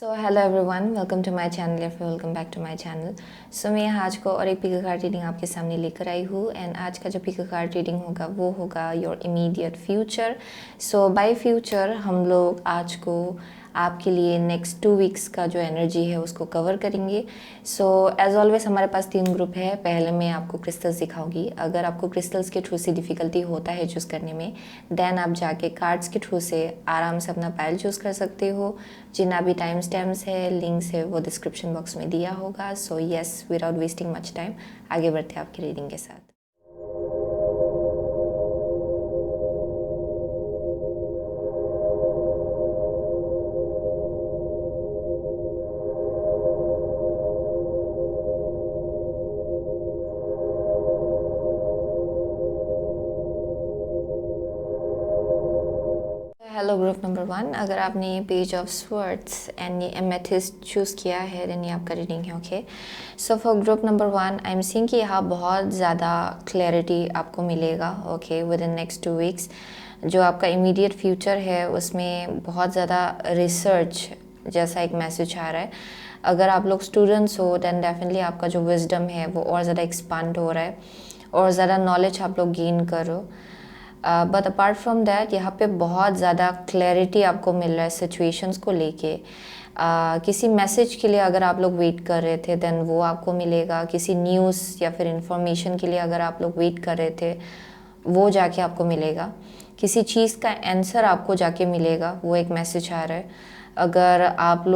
So hello everyone, welcome to my channel या फिर welcome back to my channel. So मैं यहाँ आज को और एक पिक कार्ड रीडिंग आपके सामने लेकर आई हूँ। एंड आज का जो पिक कार्ड रीडिंग होगा वो होगा your immediate future. So by future हम लोग आज को आपके लिए नेक्स्ट 2 वीक्स का जो एनर्जी है उसको कवर करेंगे। सो एज ऑलवेज हमारे पास 3 ग्रुप है। पहले मैं आपको क्रिस्टल्स दिखाऊंगी। अगर आपको क्रिस्टल्स के थ्रू से डिफ़िकल्टी होता है चूज़ करने में, देन आप जाके कार्ड्स के थ्रू से आराम से अपना पाइल चूज़ कर सकते हो। जितना भी टाइम स्टैम्प्स है, लिंक्स है, वो डिस्क्रिप्शन बॉक्स में दिया होगा। So yes, without wasting much time आगे बढ़ते हैं आपकी रीडिंग के साथ। हेलो ग्रुप नंबर 1, अगर आपने ये पेज ऑफ स्वर्ड्स एंड ये एमेथिस्ट चूज़ किया है देन ये आपका रीडिंग है। Okay, so for group number 1 I am seeing कि यहाँ बहुत ज़्यादा क्लैरिटी आपको मिलेगा। Okay, with in next 2 weeks जो आपका इमीडिएट फ्यूचर है उसमें बहुत ज़्यादा रिसर्च जैसा एक मैसेज आ रहा है। अगर आप लोग स्टूडेंट्स हो देन डेफिनेटली आपका जो विजडम है वो और ज़्यादा एक्सपांड हो रहा है और ज़्यादा नॉलेज आप लोग गेन करो। बट अपार्ट फ्रॉम दैट यहाँ पे बहुत ज़्यादा क्लैरिटी आपको मिल रहा है सिचुएशंस को लेके। किसी मैसेज के लिए अगर आप लोग वेट कर रहे थे देन वो आपको मिलेगा। किसी न्यूज़ या फिर इंफॉर्मेशन के लिए अगर आप लोग वेट कर रहे थे वो जाके आपको मिलेगा। किसी चीज़ का आंसर आपको जाके मिलेगा, वो एक मैसेज आ रहा है। अगर आप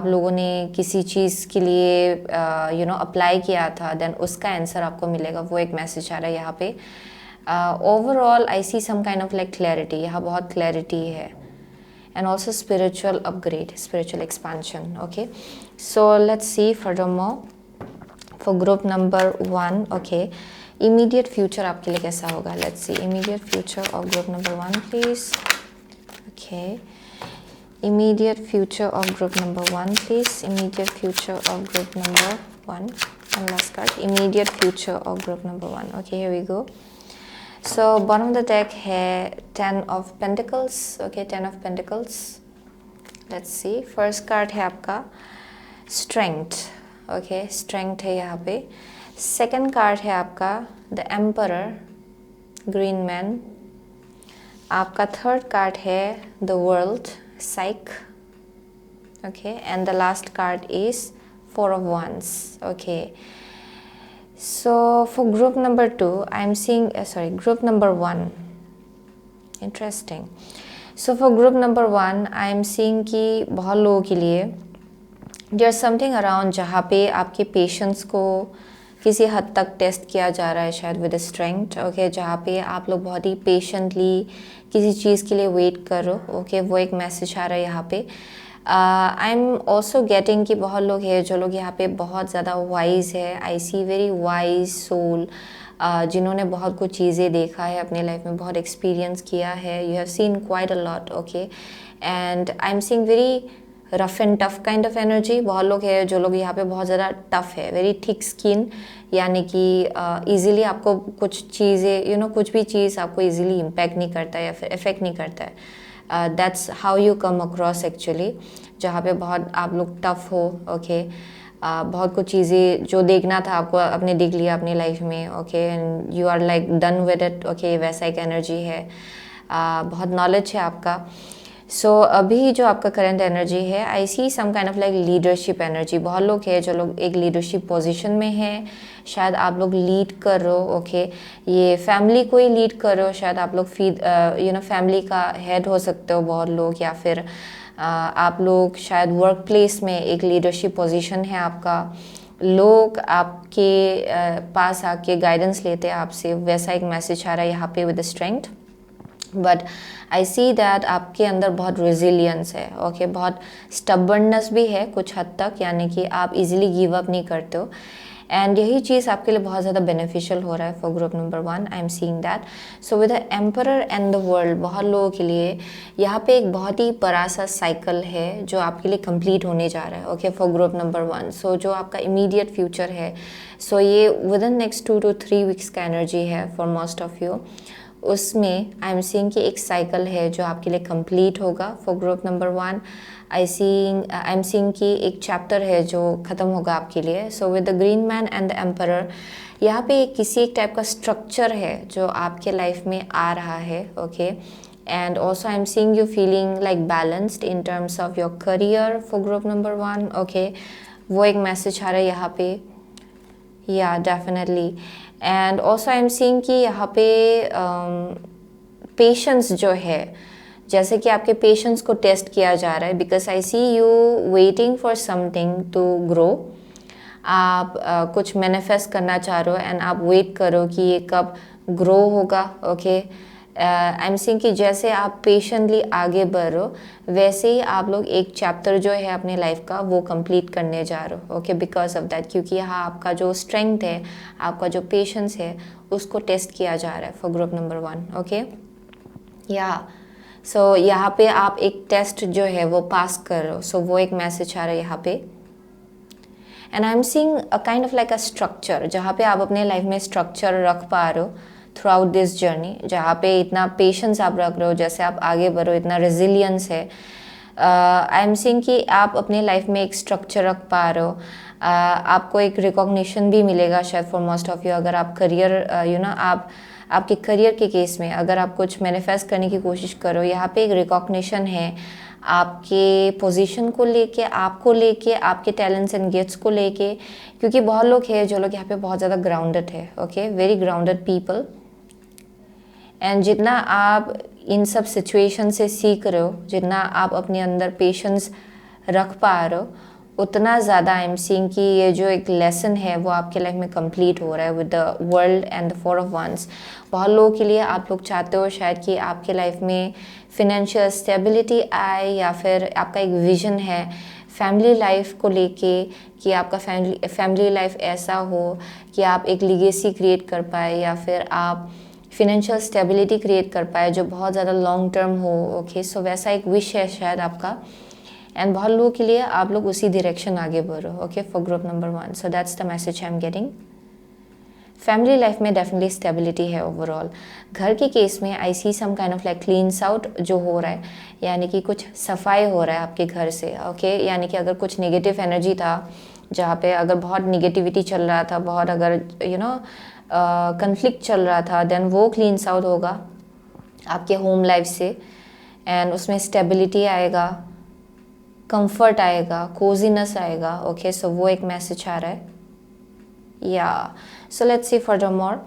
लोगों ने किसी चीज़ के लिए अप्लाई किया था देन उसका आंसर आपको मिलेगा, वो एक मैसेज आ रहा है यहाँ पे। Overall I see some kind of like clarity, यहाँ बहुत क्लैरिटी है and also spiritual upgrade, spiritual expansion. Okay, so let's see furthermore for group number 1। Okay, immediate future आपके लिए कैसा होगा? Let's see immediate future of group number 1 please. Okay, immediate future of group number 1 please. Immediate future of group number 1 and last card, immediate future of group number 1. Okay, here we go. So bottom of the deck है 10 of Pentacles. Okay, 10 of Pentacles. Let's see, first card है आपका Strength. Okay, Strength है यहाँ पे। Second card है आपका The Emperor, Green Man. आपका third card है The World, Psych. Okay, and the last card is 4 of Wands. Okay, so for group number 2 I'm seeing group number 1. Interesting. So for group number 1 I'm seeing कि बहुत लोगों के लिए there's something around जहाँ पे आपके patience को किसी हद तक टेस्ट किया जा रहा है शायद विद स्ट्रेंथ। ओके, जहाँ पे आप लोग बहुत ही पेशेंटली किसी चीज़ के लिए वेट करो। ओके, वो एक मैसेज आ रहा है यहाँ पे। आई एम ऑल्सो गेटिंग कि बहुत लोग हैं जो लोग यहाँ पे बहुत ज़्यादा वाइज है। I see very wise soul जिन्होंने बहुत कुछ चीज़ें देखा है अपने लाइफ में, बहुत एक्सपीरियंस किया है। You have scene quite a lot. Okay, and I am seeing very rough and tough kind of energy. बहुत लोग हैं जो लोग यहाँ पे बहुत ज़्यादा टफ है, वेरी थिक स्किन, यानी कि ईज़िली आपको कुछ चीज़ें कुछ भी चीज़ आपको ईज़िली इम्पैक्ट नहीं करता है या फिर इफ़ेक्ट नहीं करता है। That's how you come across actually, जहाँ पे बहुत आप लोग टफ हो। ओके, बहुत कुछ चीज़ें जो देखना था आपको आपने देख लिया अपनी लाइफ में। Okay, and you are like done with it. Okay, वैसा एक एनर्जी है। बहुत नॉलेज है आपका। सो अभी जो आपका करंट एनर्जी है, I see some kind of like leadership energy. बहुत लोग हैं जो लोग एक लीडरशिप पोजीशन में हैं, शायद आप लोग लीड कर रहे हो। ओके, ये फैमिली को ही लीड कर रहे हो, शायद आप लोग फैमिली का हेड हो सकते हो बहुत लोग, या फिर आप लोग शायद वर्क प्लेस में एक लीडरशिप पोजीशन है आपका। लोग आपके पास आके गाइडेंस लेते हैं आपसे, वैसा एक मैसेज आ रहा है यहाँ पे with strength. But I see that आपके अंदर बहुत रेजिलियंस है। ओके, बहुत स्टबर्ननेस भी है कुछ हद तक, यानी कि आप इजीली गिव अप नहीं करते हो। एंड यही चीज़ आपके लिए बहुत ज़्यादा बेनिफिशियल हो रहा है for group number 1। I am seeing that. So with the emperor and the world, बहुत लोगों के लिए यहाँ पे एक बहुत ही बड़ा सा साइकिल है जो आपके लिए कंप्लीट होने जा रहा है। Okay, for group number 1। सो जो आपका इमीडिएट फ्यूचर है, सो ये with in next 2 to 3 weeks का एनर्जी है फॉर मोस्ट ऑफ यू। उसमें आई एम सीइंग कि एक साइकिल है जो आपके लिए कंप्लीट होगा for group number 1। I am seeing कि एक चैप्टर है जो ख़त्म होगा आपके लिए। सो with the green man and the emperor, यहाँ पे किसी एक टाइप का स्ट्रक्चर है जो आपके लाइफ में आ रहा है, okay. And also I am seeing you feeling like balanced in terms of your career for group number 1, okay. वो एक मैसेज आ रहा है यहाँ पे, या definitely. And also I am seeing कि यहाँ पे पेशेंस जो है, जैसे कि आपके पेशेंस को टेस्ट किया जा रहा है, because I see you waiting for something to grow. आप कुछ मैनिफेस्ट करना चाह रहे हो एंड आप वेट करो कि ये कब ग्रो होगा, ओके। आई एम सीइंग कि जैसे आप पेशेंटली आगे बढ़ रहे हो वैसे ही आप लोग एक चैप्टर जो है अपने लाइफ का वो कंप्लीट करने जा रहे हो, ओके, बिकॉज ऑफ दैट, क्योंकि यहाँ आपका जो स्ट्रेंथ है, आपका जो पेशेंस है, उसको टेस्ट किया जा रहा है फॉर ग्रुप नंबर 1, ओके। या सो यहाँ पे आप एक टेस्ट जो है वो पास कर रहे हो, सो वो एक मैसेज आ रहा है यहाँ पे। And I am seeing a kind of like a structure, जहाँ पे आप अपने लाइफ में स्ट्रक्चर रख पा रहे हो थ्रू आउट दिस जर्नी, जहाँ पे इतना पेशेंस आप रख रहे हो, जैसे आप आगे बढ़ो, इतना रेजिलियंस है। आई एम सीइंग कि आप अपने लाइफ में एक स्ट्रक्चर रख पा रहे हो। आपको एक रिकॉग्निशन भी मिलेगा शायद फॉर मोस्ट ऑफ यू, अगर आप करियर आप आपके करियर के केस में अगर आप कुछ मैनिफेस्ट करने की कोशिश करो, यहाँ पे एक रिकॉग्निशन है आपके पोजीशन को लेके, आपको लेके, आपके टैलेंट्स एंड गिफ्ट्स को लेके, क्योंकि बहुत लोग हैं जो लोग यहाँ पे बहुत ज़्यादा ग्राउंडेड है, okay, very grounded people. And जितना आप इन सब सिचुएशन से सीख रहे हो, जितना आप अपने अंदर पेशेंस रख पा रहे हो, उतना ज़्यादा आई एम सीइंग कि ये जो एक लेसन है वो आपके लाइफ में कंप्लीट हो रहा है with the world and the 4 of wands. बहुत लोगों के लिए आप लोग चाहते हो शायद कि आपके लाइफ में फिनेंशियल स्टेबिलिटी आए, या फिर आपका एक विजन है फैमिली लाइफ को लेके कि आपका फैमिली लाइफ ऐसा हो कि आप एक लीगेसी क्रिएट कर पाए, या फिर आप फिनेंशियल स्टेबिलिटी क्रिएट कर पाए जो बहुत ज़्यादा लॉन्ग टर्म हो, ओके। सो वैसा एक विश है शायद आपका, एंड बहुत लोगों के लिए आप लोग उसी डायरेक्शन आगे बढ़ो, okay, for group number 1। So that's the message I am getting. Family life में डेफिनेटली स्टेबिलिटी है ओवरऑल। घर के केस में I see some kind of like cleanse out जो हो रहा है, यानी कि कुछ सफाई हो रहा है आपके घर से, ओके। यानी कि अगर कुछ नेगेटिव एनर्जी था, जहाँ पे अगर बहुत निगेटिविटी चल रहा था, बहुत अगर कन्फ्लिक्ट चल रहा था, देन वो क्लीन्स आउट होगा आपके होम लाइफ से, एंड उसमें स्टेबिलिटी आएगा, कंफर्ट आएगा, कोजीनेस आएगा, ओके। सो वो एक मैसेज आ रहा है, yeah so let's see furthermore.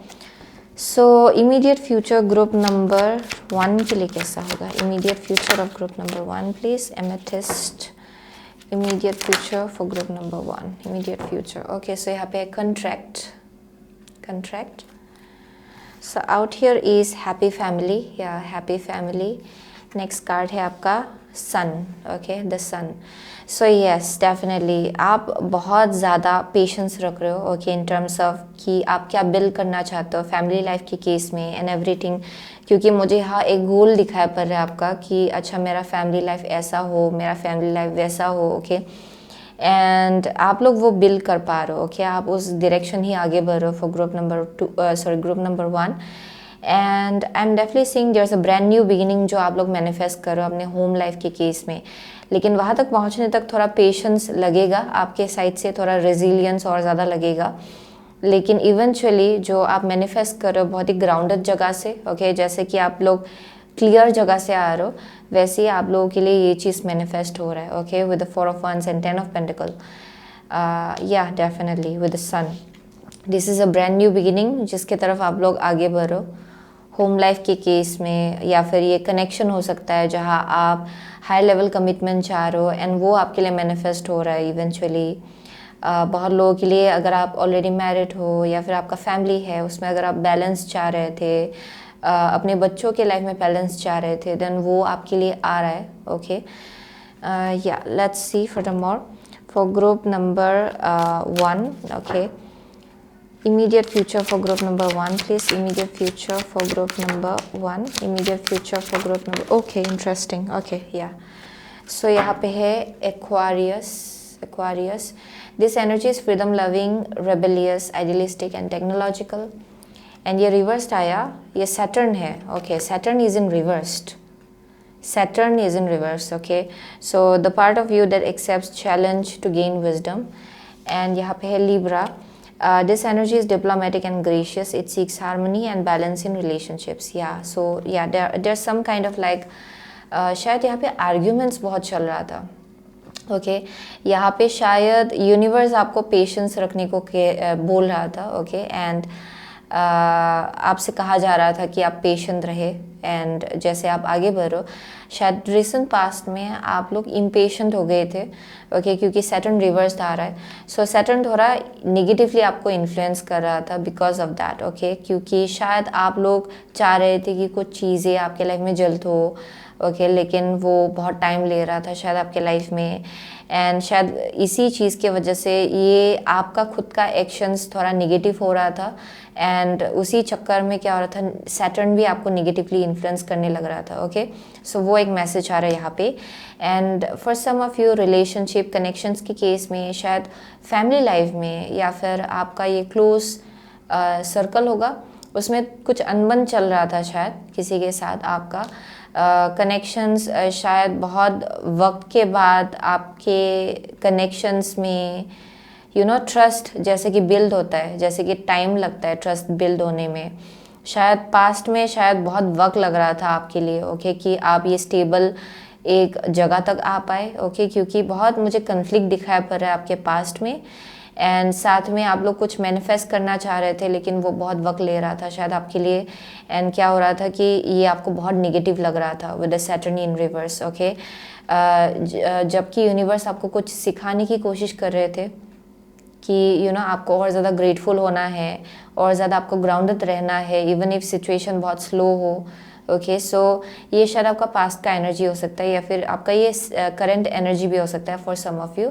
So immediate future group number 1 के लिए कैसा होगा? Immediate future of group number 1 please, amethyst. Immediate future for group number 1, immediate future, okay. So यहाँ पे contract, so out here is happy family, yeah, happy family। next card है आपका sun, okay, the sun। so yes, definitely आप बहुत ज़्यादा patience रख रहे हो, okay, in terms of कि आप क्या बिल्ड करना चाहते हो फैमिली लाइफ के केस में एंड एवरीथिंग, क्योंकि मुझे यहाँ एक गोल दिखाई पड़ रहा है आपका कि अच्छा मेरा फैमिली लाइफ ऐसा हो, मेरा फैमिली लाइफ वैसा हो, ओके। एंड आप लोग वो बिल्ड कर पा रहे हो, ओके, आप उस डायरेक्शन ही आगे बढ़ रहे हो for group number 1। And I am definitely seeing there is a brand new beginning जो आप लोग मैनिफेस्ट करो अपने होम लाइफ के केस में, लेकिन वहाँ तक पहुँचने तक थोड़ा पेशेंस लगेगा आपके साइड से, थोड़ा रेजिलियंस और ज़्यादा लगेगा, लेकिन इवेंचुअली जो आप मैनिफेस्ट कर रहे हो बहुत ही ग्राउंडेड जगह से, ओके, जैसे कि आप लोग क्लियर जगह से आ रहे हो, वैसे ही आप लोगों के लिए ये चीज़ मैनिफेस्ट हो रहा है, okay, with the 4 of wands and 10 of pentacles, yeah definitely with the sun. This is a brand new beginning जिसके तरफ आप लोग आगे बढ़ो होम लाइफ के केस में, या फिर ये कनेक्शन हो सकता है जहाँ आप हाई लेवल कमिटमेंट चाह रहे हो एंड वो आपके लिए मैनिफेस्ट हो रहा है इवेंचुअली। बहुत लोगों के लिए अगर आप ऑलरेडी मैरिड हो या फिर आपका फैमिली है उसमें अगर आप बैलेंस चाह रहे थे, अपने बच्चों के लाइफ में बैलेंस चाह रहे थे, देन वो आपके लिए आ रहा है, ओके। या let's see furthermore for group number 1, okay. immediate future for group number 1 please, immediate future for group number 1, immediate future for group number, okay, interesting, okay, yeah। so यहाँ पे है Aquarius। this energy is freedom loving, rebellious, idealistic and technological, and ये reversed आया, ये Saturn है, okay, Saturn is in reversed, Saturn is in reverse, okay? So the part of you that accepts challenge to gain wisdom. And यहाँ पे है Libra. This energy is diplomatic and gracious. It seeks harmony and balance in relationships. Yeah, so yeah, there's some kind of like शायद यहाँ पे arguments बहुत चल रहा था, ओके यहाँ पे शायद यूनिवर्स आपको पेशेंस रखने को बोल रहा था, ओके एंड आपसे कहा जा रहा था कि आप पेशेंट रहे एंड जैसे आप आगे बढ़ो। शायद रिसेंट पास्ट में आप लोग इम्पेशेंट हो गए थे, ओके क्योंकि सैटर्न रिवर्स आ रहा है, सो सैटर्न थोड़ा निगेटिवली आपको इन्फ्लुएंस कर रहा था बिकॉज ऑफ दैट, ओके क्योंकि शायद आप लोग चाह रहे थे कि कुछ चीज़ें आपके लाइफ में जल्द हो, ओके लेकिन वो बहुत टाइम ले रहा था शायद आपके लाइफ में एंड शायद इसी चीज़ की वजह से ये आपका खुद का एक्शंस थोड़ा निगेटिव हो रहा था एंड उसी चक्कर में क्या हो रहा था, सैटर्न भी आपको निगेटिवली इन्फ्लुएंस करने लग रहा था, ओके सो वो एक मैसेज आ रहा है यहाँ पे। And for some of you relationship connections के केस में शायद फैमिली लाइफ में या फिर आपका ये क्लोज सर्कल होगा, उसमें कुछ अनबन चल रहा था शायद किसी के साथ आपका कनेक्शंस शायद बहुत वक्त के बाद आपके कनेक्शंस में ट्रस्ट जैसे कि बिल्ड होता है, जैसे कि टाइम लगता है ट्रस्ट बिल्ड होने में, शायद पास्ट में शायद बहुत वक्त लग रहा था आपके लिए, ओके कि आप ये स्टेबल एक जगह तक आ पाए, ओके क्योंकि बहुत मुझे कन्फ्लिक्ट दिखाई पड़ रहा है आपके पास्ट में एंड साथ में आप लोग कुछ मैनिफेस्ट करना चाह रहे थे लेकिन वो बहुत वक्त ले रहा था शायद आपके लिए एंड क्या हो रहा था कि ये आपको बहुत नेगेटिव लग रहा था with the Saturn in reverse, okay जबकि यूनिवर्स आपको कुछ सिखाने की कोशिश कर रहे थे कि आपको और ज़्यादा ग्रेटफुल होना है और ज़्यादा आपको ग्राउंडेड रहना है इवन इफ सिचुएशन बहुत स्लो हो, ओके सो ये शायद आपका पास्ट का एनर्जी हो सकता है या फिर आपका ये करंट एनर्जी भी हो सकता है for some of you,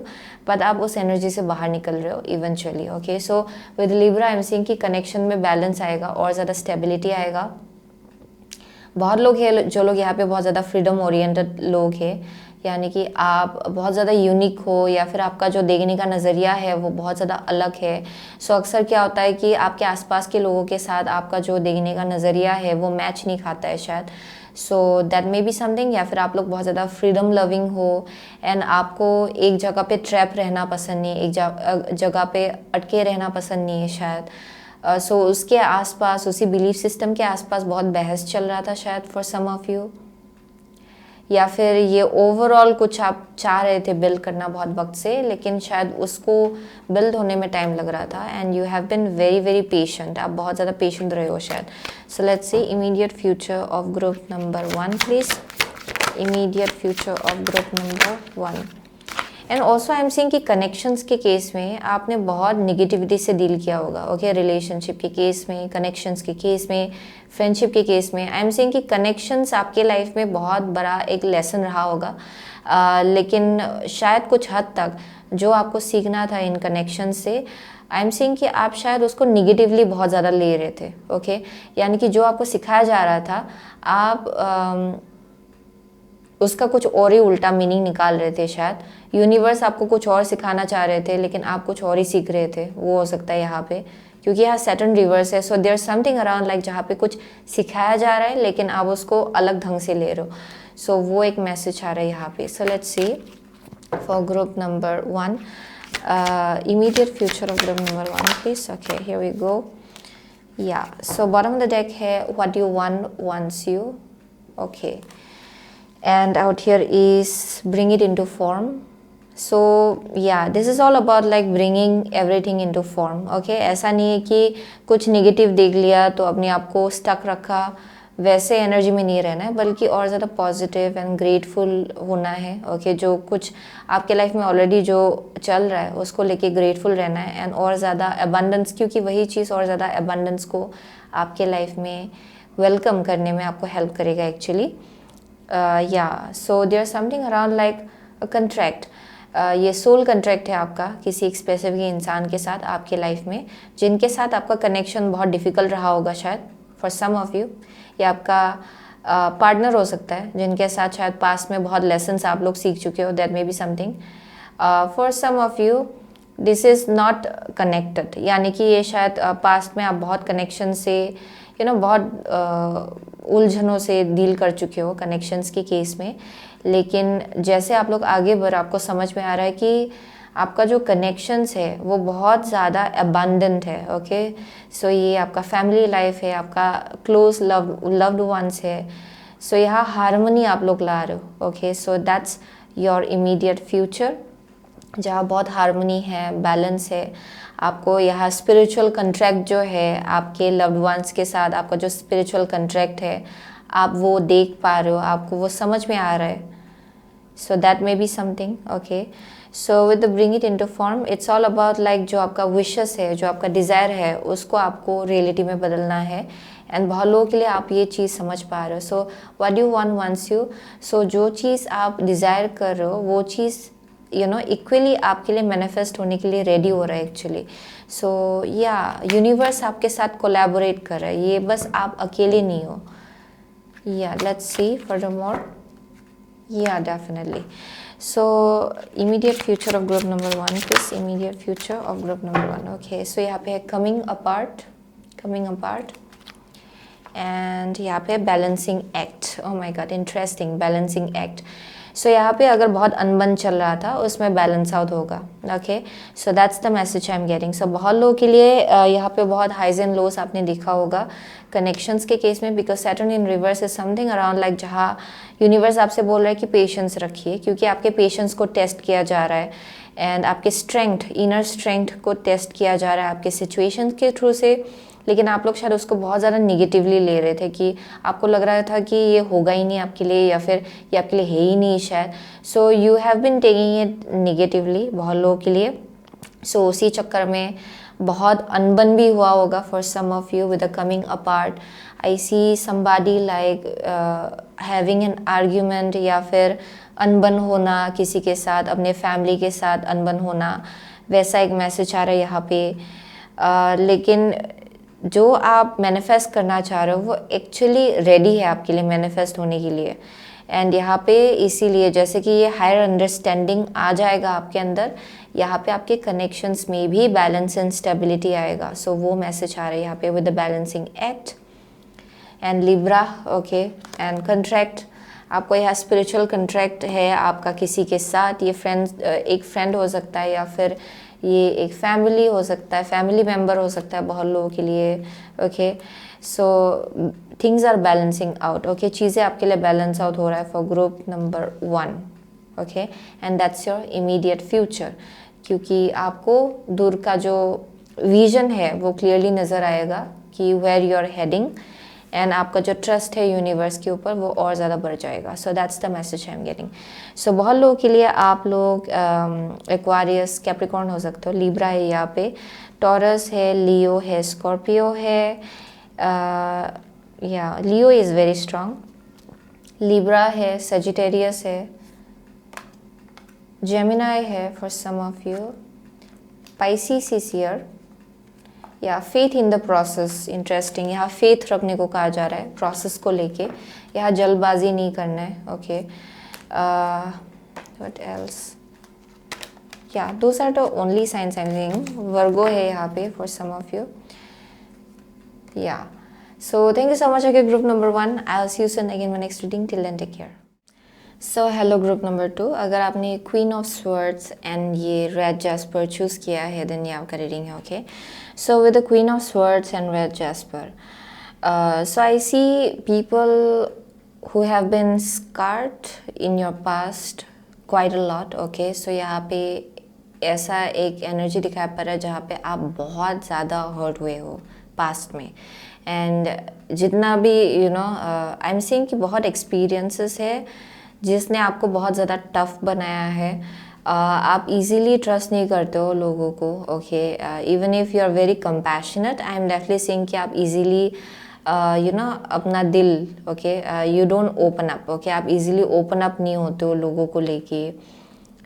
but आप उस एनर्जी से बाहर निकल रहे हो eventually, okay so with Libra I am seeing कि कनेक्शन में बैलेंस आएगा और ज़्यादा स्टेबिलिटी आएगा। बहुत लोग हैं जो लोग यहाँ पे बहुत ज़्यादा फ्रीडम ओरिएंटेड लोग हैं, यानी कि आप बहुत ज़्यादा यूनिक हो या फिर आपका जो देखने का नज़रिया है वो बहुत ज़्यादा अलग है। सो अक्सर क्या होता है कि आपके आसपास के लोगों के साथ आपका जो देखने का नज़रिया है वो मैच नहीं खाता है शायद, so that may be something. या फिर आप लोग बहुत ज़्यादा फ्रीडम लविंग हो एंड आपको एक जगह पे ट्रैप रहना पसंद नहीं, एक जगह पे अटके रहना पसंद नहीं है शायद। सो उसके आसपास उसी बिलीफ सिस्टम के आसपास बहुत बहस चल रहा था शायद फॉर सम ऑफ यू, या फिर ये ओवरऑल कुछ आप चाह रहे थे बिल्ड करना बहुत वक्त से लेकिन शायद उसको बिल्ड होने में टाइम लग रहा था and you have been very very patient, आप बहुत ज़्यादा पेशेंट रहे हो शायद। सो let's see immediate future of group number 1 please, immediate future of group number 1। And also I am seeing कि कनेक्शंस के केस में आपने बहुत निगेटिविटी से डील किया होगा, ओके रिलेशनशिप के केस में, कनेक्शंस के केस में, फ्रेंडशिप के केस में। आई एम सीइंग कि कनेक्शंस आपके लाइफ में बहुत बड़ा एक लेसन रहा होगा, लेकिन शायद कुछ हद तक जो आपको सीखना था इन कनेक्शन से, आई एम सीइंग कि आप शायद उसको निगेटिवली बहुत ज़्यादा ले रहे थे, ओके यानी कि जो आपको सिखाया जा रहा था आप उसका कुछ और ही उल्टा मीनिंग निकाल रहे थे शायद। यूनिवर्स आपको कुछ और सिखाना चाह रहे थे लेकिन आप कुछ और ही सीख रहे थे, वो हो सकता है यहाँ पे क्योंकि यहाँ सैटर्न रिवर्स है। So there something around like जहाँ पे कुछ सिखाया जा रहा है लेकिन आप उसको अलग ढंग से ले रहे हो, सो वो एक मैसेज आ रहा है यहाँ पे। So let's see for group number 1 immediate future of group number 1 please. Okay here we go. Yeah so bottom of the deck है what you wants you, okay and out here is bring it into form. So yeah, this is all about like bringing everything into form, okay ऐसा नहीं है कि कुछ negative देख लिया तो अपने आप को स्टक रखा, वैसे एनर्जी में नहीं रहना है बल्कि और ज़्यादा पॉजिटिव एंड ग्रेटफुल होना है, ओके जो कुछ आपके लाइफ में ऑलरेडी जो चल रहा है उसको लेके ग्रेटफुल रहना है एंड और ज़्यादा अबंडेंस, क्योंकि वही चीज़ और ज़्यादा अबंडेंस को आपके लाइफ में वेलकम करने में आपको हेल्प करेगा actually. So there something around like a contract, ये सोल कंट्रैक्ट है आपका किसी एक स्पेसिफिक इंसान के साथ आपके लाइफ में, जिनके साथ आपका कनेक्शन बहुत डिफ़िकल्ट रहा होगा शायद फॉर सम ऑफ यू, या आपका पार्टनर हो सकता है जिनके साथ शायद पास्ट में बहुत लेसन्स आप लोग सीख चुके हो, that may be something for some of you. This is not connected, यानी कि ये शायद पास्ट में आप बहुत कनेक्शन से बहुत उलझनों से डील कर चुके हो कनेक्शंस के केस में, लेकिन जैसे आप लोग आगे बढ़ आपको समझ में आ रहा है कि आपका जो कनेक्शंस है वो बहुत ज़्यादा अबंडेंट है। ओके, सो ये आपका फैमिली लाइफ है, आपका क्लोज लव्ड वंस है। सो यहाँ हारमोनी आप लोग ला रहे हो। Okay, so that's your immediate future, जहाँ बहुत हारमोनी है, बैलेंस है। आपको यहाँ स्पिरिचुअल कंट्रैक्ट जो है आपके लव्ड वंस के साथ, आपका जो स्पिरिचुअल कंट्रैक्ट है आप वो देख पा रहे हो, आपको वो समझ में आ रहा है। So that may be something. Okay, so with the bring it into form, it's all about like जो आपका विशेस है, जो आपका डिज़ायर है, उसको आपको रियलिटी में बदलना है। एंड बहुत लोगों के लिए आप ये चीज़ समझ पा रहे हो। So what you want wants you, so जो चीज़ आप डिज़ायर कर रहे हो वो चीज़ इक्वली आपके लिए मैनिफेस्ट होने के लिए रेडी हो रहा है एक्चुअली। सो या यूनिवर्स आपके साथ कोलैबोरेट कर रहा है, ये बस आप अकेले नहीं हो। Yeah let's see furthermore. Yeah definitely. So immediate future of group number 1, please immediate future of group number 1। Okay, so यहाँ पे है कमिंग अपार्ट एंड यहाँ पे balancing act. Oh my god, interesting, balancing act. So यहाँ पे अगर बहुत अनबन चल रहा था उसमें बैलेंस आउट होगा। Okay, so that's the message I am getting. So बहुत लोगों के लिए यहाँ पे बहुत हाइज एंड लोस आपने देखा होगा कनेक्शंस के केस में, because Saturn in reverse is something around like जहाँ यूनिवर्स आपसे बोल रहा है कि पेशेंस रखिए, क्योंकि आपके पेशेंस को टेस्ट किया जा रहा है एंड आपके स्ट्रेंथ, इनर स्ट्रेंथ को टेस्ट किया जा रहा है आपके सिचुएशंस के थ्रू से। लेकिन आप लोग शायद उसको बहुत ज़्यादा निगेटिवली ले रहे थे कि आपको लग रहा था कि ये होगा ही नहीं आपके लिए, या फिर ये आपके लिए है ही नहीं शायद। सो you have bin taking it negatively बहुत लोगों के लिए। सो उसी चक्कर में बहुत अनबन भी हुआ होगा for some of you with the coming apart. I see somebody like having an argument, या फिर अनबन होना किसी के साथ, अपने फैमिली के साथ अनबन होना, वैसा एक मैसेज आ रहा है यहाँ पे। लेकिन जो आप मैनिफेस्ट करना चाह रहे हो वो एक्चुअली रेडी है आपके लिए मैनिफेस्ट होने के लिए। एंड यहाँ पे इसीलिए जैसे कि ये हायर अंडरस्टैंडिंग आ जाएगा आपके अंदर, यहाँ पे आपके कनेक्शंस में भी बैलेंस एंड स्टेबिलिटी आएगा। सो वो मैसेज आ रहा है यहाँ पे with the balancing act and Libra. Okay, and contract, आपको यहाँ स्पिरिचुअल कंट्रैक्ट है आपका किसी के साथ। ये एक फ्रेंड हो सकता है, या फिर ये एक फैमिली हो सकता है, फैमिली मेम्बर हो सकता है बहुत लोगों के लिए। Okay, so things are balancing out. Okay, चीज़ें आपके लिए बैलेंस आउट हो रहा है for group number 1। Okay, and that's your immediate future, क्योंकि आपको दूर का जो विजन है वो क्लियरली नज़र आएगा कि where you are heading, and आपका जो ट्रस्ट है यूनिवर्स के ऊपर वो और ज़्यादा बढ़ जाएगा। So that's the message I am getting. So बहुत लोगों के लिए आप लोग एक्वारियस, कैप्रिकॉर्न हो सकते हो, लिब्रा है यहाँ पे, टॉरस है, लियो है, स्कॉर्पियो है, yeah Leo is very strong, Libra है, सजिटेरियस है, जेमिनाई है for some of you, Pisces is here, yeah faith in the process. Interesting, यहाँ फेथ रखने को कहा जा रहा है प्रोसेस को लेके, यहाँ जल्दबाजी नहीं करना है। Okay, what else, yeah those are the only signs I am seeing. Virgo है यहाँ पे for some of you. Yeah so thank you so much again group number 1। I will see you soon again my next reading. Till then take care. So hello group number 2, अगर आपने queen of swords and ये red jasper choose किया है then ये आपका reading है। Okay, so with the queen of swords and red jasper, so I see people who have been scarred in your past quite a lot. Okay, so यहाँ पे ऐसा एक energy दिखाई पड़ रहा है जहाँ पे आप बहुत ज़्यादा हर्ट हुए हो पास्ट में, एंड जितना भी आई एम सीइंग कि बहुत एक्सपीरियंसेस है जिसने आपको बहुत ज़्यादा टफ बनाया है। आप इजीली ट्रस्ट नहीं करते हो लोगों को। Okay, even if you are very compassionate, I am definitely seeing कि आप इजीली अपना दिल, okay, you don't open up. Okay, आप इजीली ओपन अप नहीं होते हो लोगों को लेके।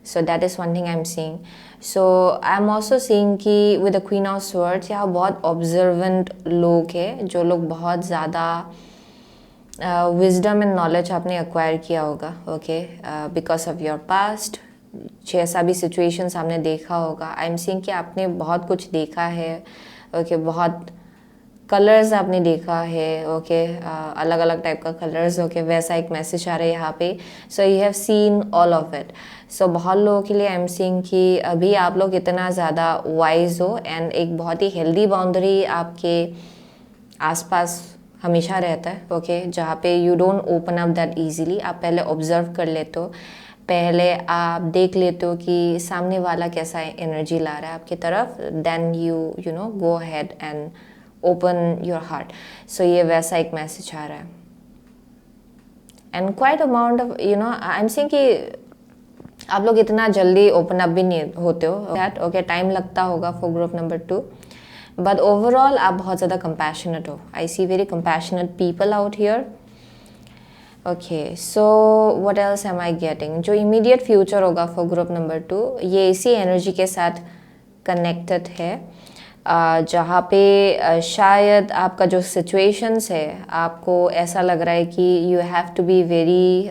So that is one thing I am seeing. So I am also seeing कि with the queen of swords यहाँ बहुत ऑब्जर्वेंट लोग हैं, जो लोग बहुत ज़्यादा विजडम एंड नॉलेज आपने एक्वायर किया होगा। Okay, because of your past, जैसा भी सिचुएशंस आपने देखा होगा, आई एम सीइंग कि आपने बहुत कुछ देखा है, ओके, बहुत कलर्स आपने देखा है, ओके, अलग अलग टाइप का कलर्स, ओके, वैसा एक मैसेज आ रहा है यहाँ पे। So you have seen all of it. So बहुत लोगों के लिए आई एम सीइंग कि अभी आप लोग इतना ज़्यादा वाइज हो एंड एक बहुत ही हेल्दी बाउंड्री आपके आसपास हमेशा रहता है, ओके, जहाँ पे you don't open up that easily. आप पहले ऑब्जर्व कर लेते हो, पहले आप देख लेते हो कि सामने वाला कैसा एनर्जी ला रहा है आपकी तरफ, then you know go ahead and open your heart. So ये वैसा एक मैसेज आ रहा है and quite amount of I am saying कि आप लोग इतना जल्दी ओपन अप भी नहीं होते हो, दैट ओके, टाइम लगता होगा for group number 2, but overall आप बहुत ज़्यादा कंपैशनेट हो। I see very compassionate people out here. Okay, so what else am I getting? जो इमीडिएट फ्यूचर होगा फॉर ग्रुप नंबर 2, ये इसी एनर्जी के साथ कनेक्टेड है, जहाँ पे शायद आपका जो सिचुएशंस है, आपको ऐसा लग रहा है कि you have to be very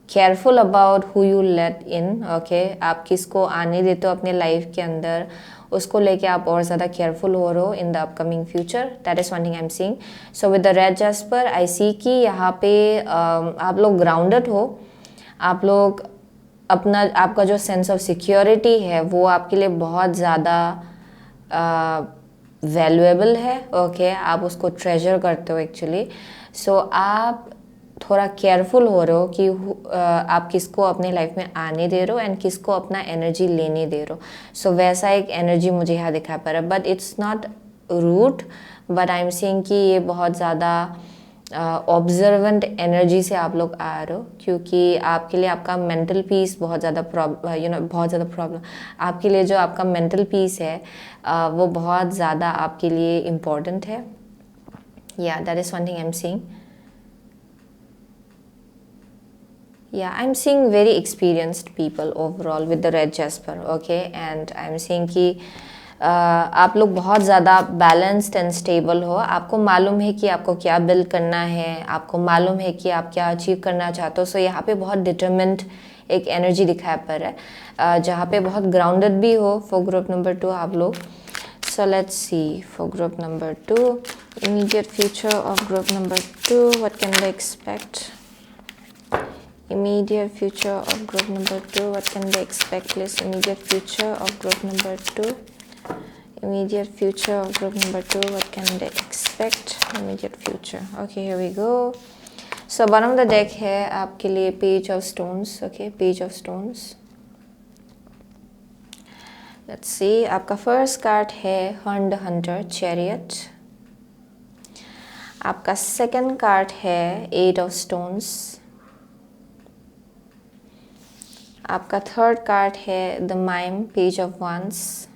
careful about who you let in, okay, आप किसको आने देते हो अपने लाइफ के अंदर, उसको लेके आप और ज़्यादा केयरफुल हो रहे हो in the upcoming future. That is one thing I am seeing. So with the red jasper I see कि यहाँ पे आप लोग ग्राउंडेड हो, आप लोग अपना, आपका जो सेंस ऑफ सिक्योरिटी है वो आपके लिए बहुत ज़्यादा वैल्यूएबल है, ओके, आप उसको ट्रेजर करते हो एक्चुअली। सो आप थोड़ा केयरफुल हो रहे हो कि आप किसको अपने लाइफ में आने दे रहे हो एंड किसको अपना एनर्जी लेने दे रहे हो। सो वैसा एक एनर्जी मुझे यहाँ दिखा पा रहा है, but it's not root, but I am seeing कि ये बहुत ज़्यादा ऑब्जर्वेंट एनर्जी से आप लोग आ रहे हो, क्योंकि आपके लिए आपका मेंटल पीस बहुत ज़्यादा बहुत ज़्यादा प्रॉब्लम, आपके लिए जो आपका मेंटल पीस है वो बहुत ज़्यादा आपके लिए इम्पोर्टेंट है। या that is one thing I am seeing. Yeah, I'm seeing very experienced people overall with the red jasper, okay, and I'm seeing कि आप लोग बहुत ज़्यादा बैलेंस्ड एंड स्टेबल हो। आपको मालूम है कि आपको क्या बिल्ड करना है, आपको मालूम है कि आप क्या अचीव करना चाहते हो। सो यहाँ पे बहुत डिटरमिन्ड एक एनर्जी दिखाई पड़ रहा है, जहाँ पे बहुत ग्राउंडेड भी हो फॉर ग्रुप नंबर 2 आप लोग। सो let's see for group number 2, immediate future of group number 2, what can they expect? Immediate future of group number 2, what can they expect please? Immediate future of group number 2, immediate future of group number 2, what can they expect? Immediate future, okay, here we go. So bottom of the deck है आपके लिए page of stones, okay, page of stones. Let's see, आपका first card है Horned Hunter, Chariot. आपका second card है Eight of Stones. आपका third card है the mime, page of wands,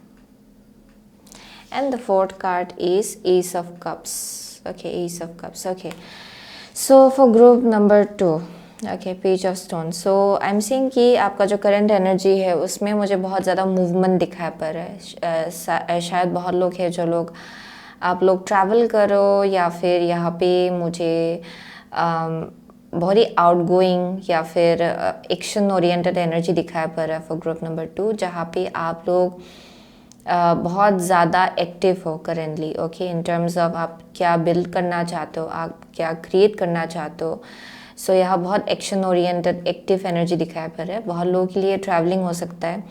and the fourth card is ace of cups, okay, ace of cups, okay. So for group number 2, okay, page of stone. So I am seeing कि आपका जो current energy है उसमें मुझे बहुत ज़्यादा movement दिखाई पड़ रहा है। शायद बहुत लोग हैं जो लोग, आप लोग ट्रैवल करो, या फिर यहाँ पे मुझे बहुत ही आउटगोइंग या फिर एक्शन ओरिएंटेड एनर्जी दिखाई पड़ रहा है फॉर ग्रुप नंबर 2, जहाँ पे आप लोग बहुत ज़्यादा एक्टिव हो currently, okay, in terms of आप क्या बिल्ड करना चाहते हो, आप क्या क्रिएट करना चाहते हो। सो यहाँ बहुत एक्शन ओरिएंटेड एक्टिव एनर्जी दिखाई पड़ रहा है। बहुत लोगों के लिए ट्रैवलिंग हो सकता है,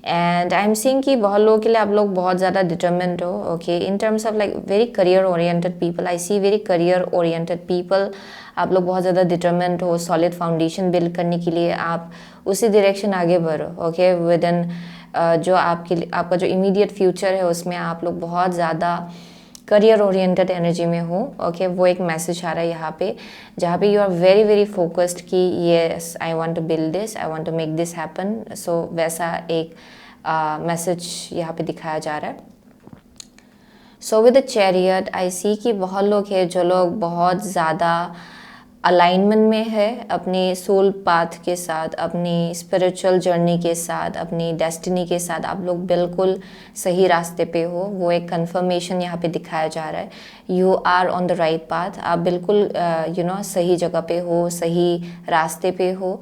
एंड आई एम सीइंग कि बहुत लोगों के लिए आप लोग बहुत ज़्यादा डिटरमिन्ड हो, okay, in terms of like very career oriented people. I see very career oriented people. आप लोग बहुत ज़्यादा डिटरमिन्ड हो, सॉलिड फाउंडेशन बिल्ड करने के लिए आप उसी डायरेक्शन आगे बढ़ो, ओके, विद इन जो आपके लिए आपका जो इमीडिएट फ्यूचर है उसमें आप लोग बहुत ज़्यादा करियर ओरिएंटेड एनर्जी में हो, ओके। वो एक मैसेज आ रहा है यहाँ पे, जहाँ पे you are very very focused कि yes I want to build this, I want to make this happen. So वैसा एक मैसेज यहाँ पे दिखाया जा रहा है। So with the chariot I see कि बहुत लोग हैं जो लोग बहुत ज़्यादा अलाइनमेंट में है अपने सोल पाथ के साथ, अपनी स्पिरिचुअल जर्नी के साथ, अपनी डेस्टिनी के साथ। आप लोग बिल्कुल सही रास्ते पे हो, वो एक कंफर्मेशन यहाँ पे दिखाया जा रहा है। You are on the right path, आप बिल्कुल सही जगह पे हो, सही रास्ते पे हो।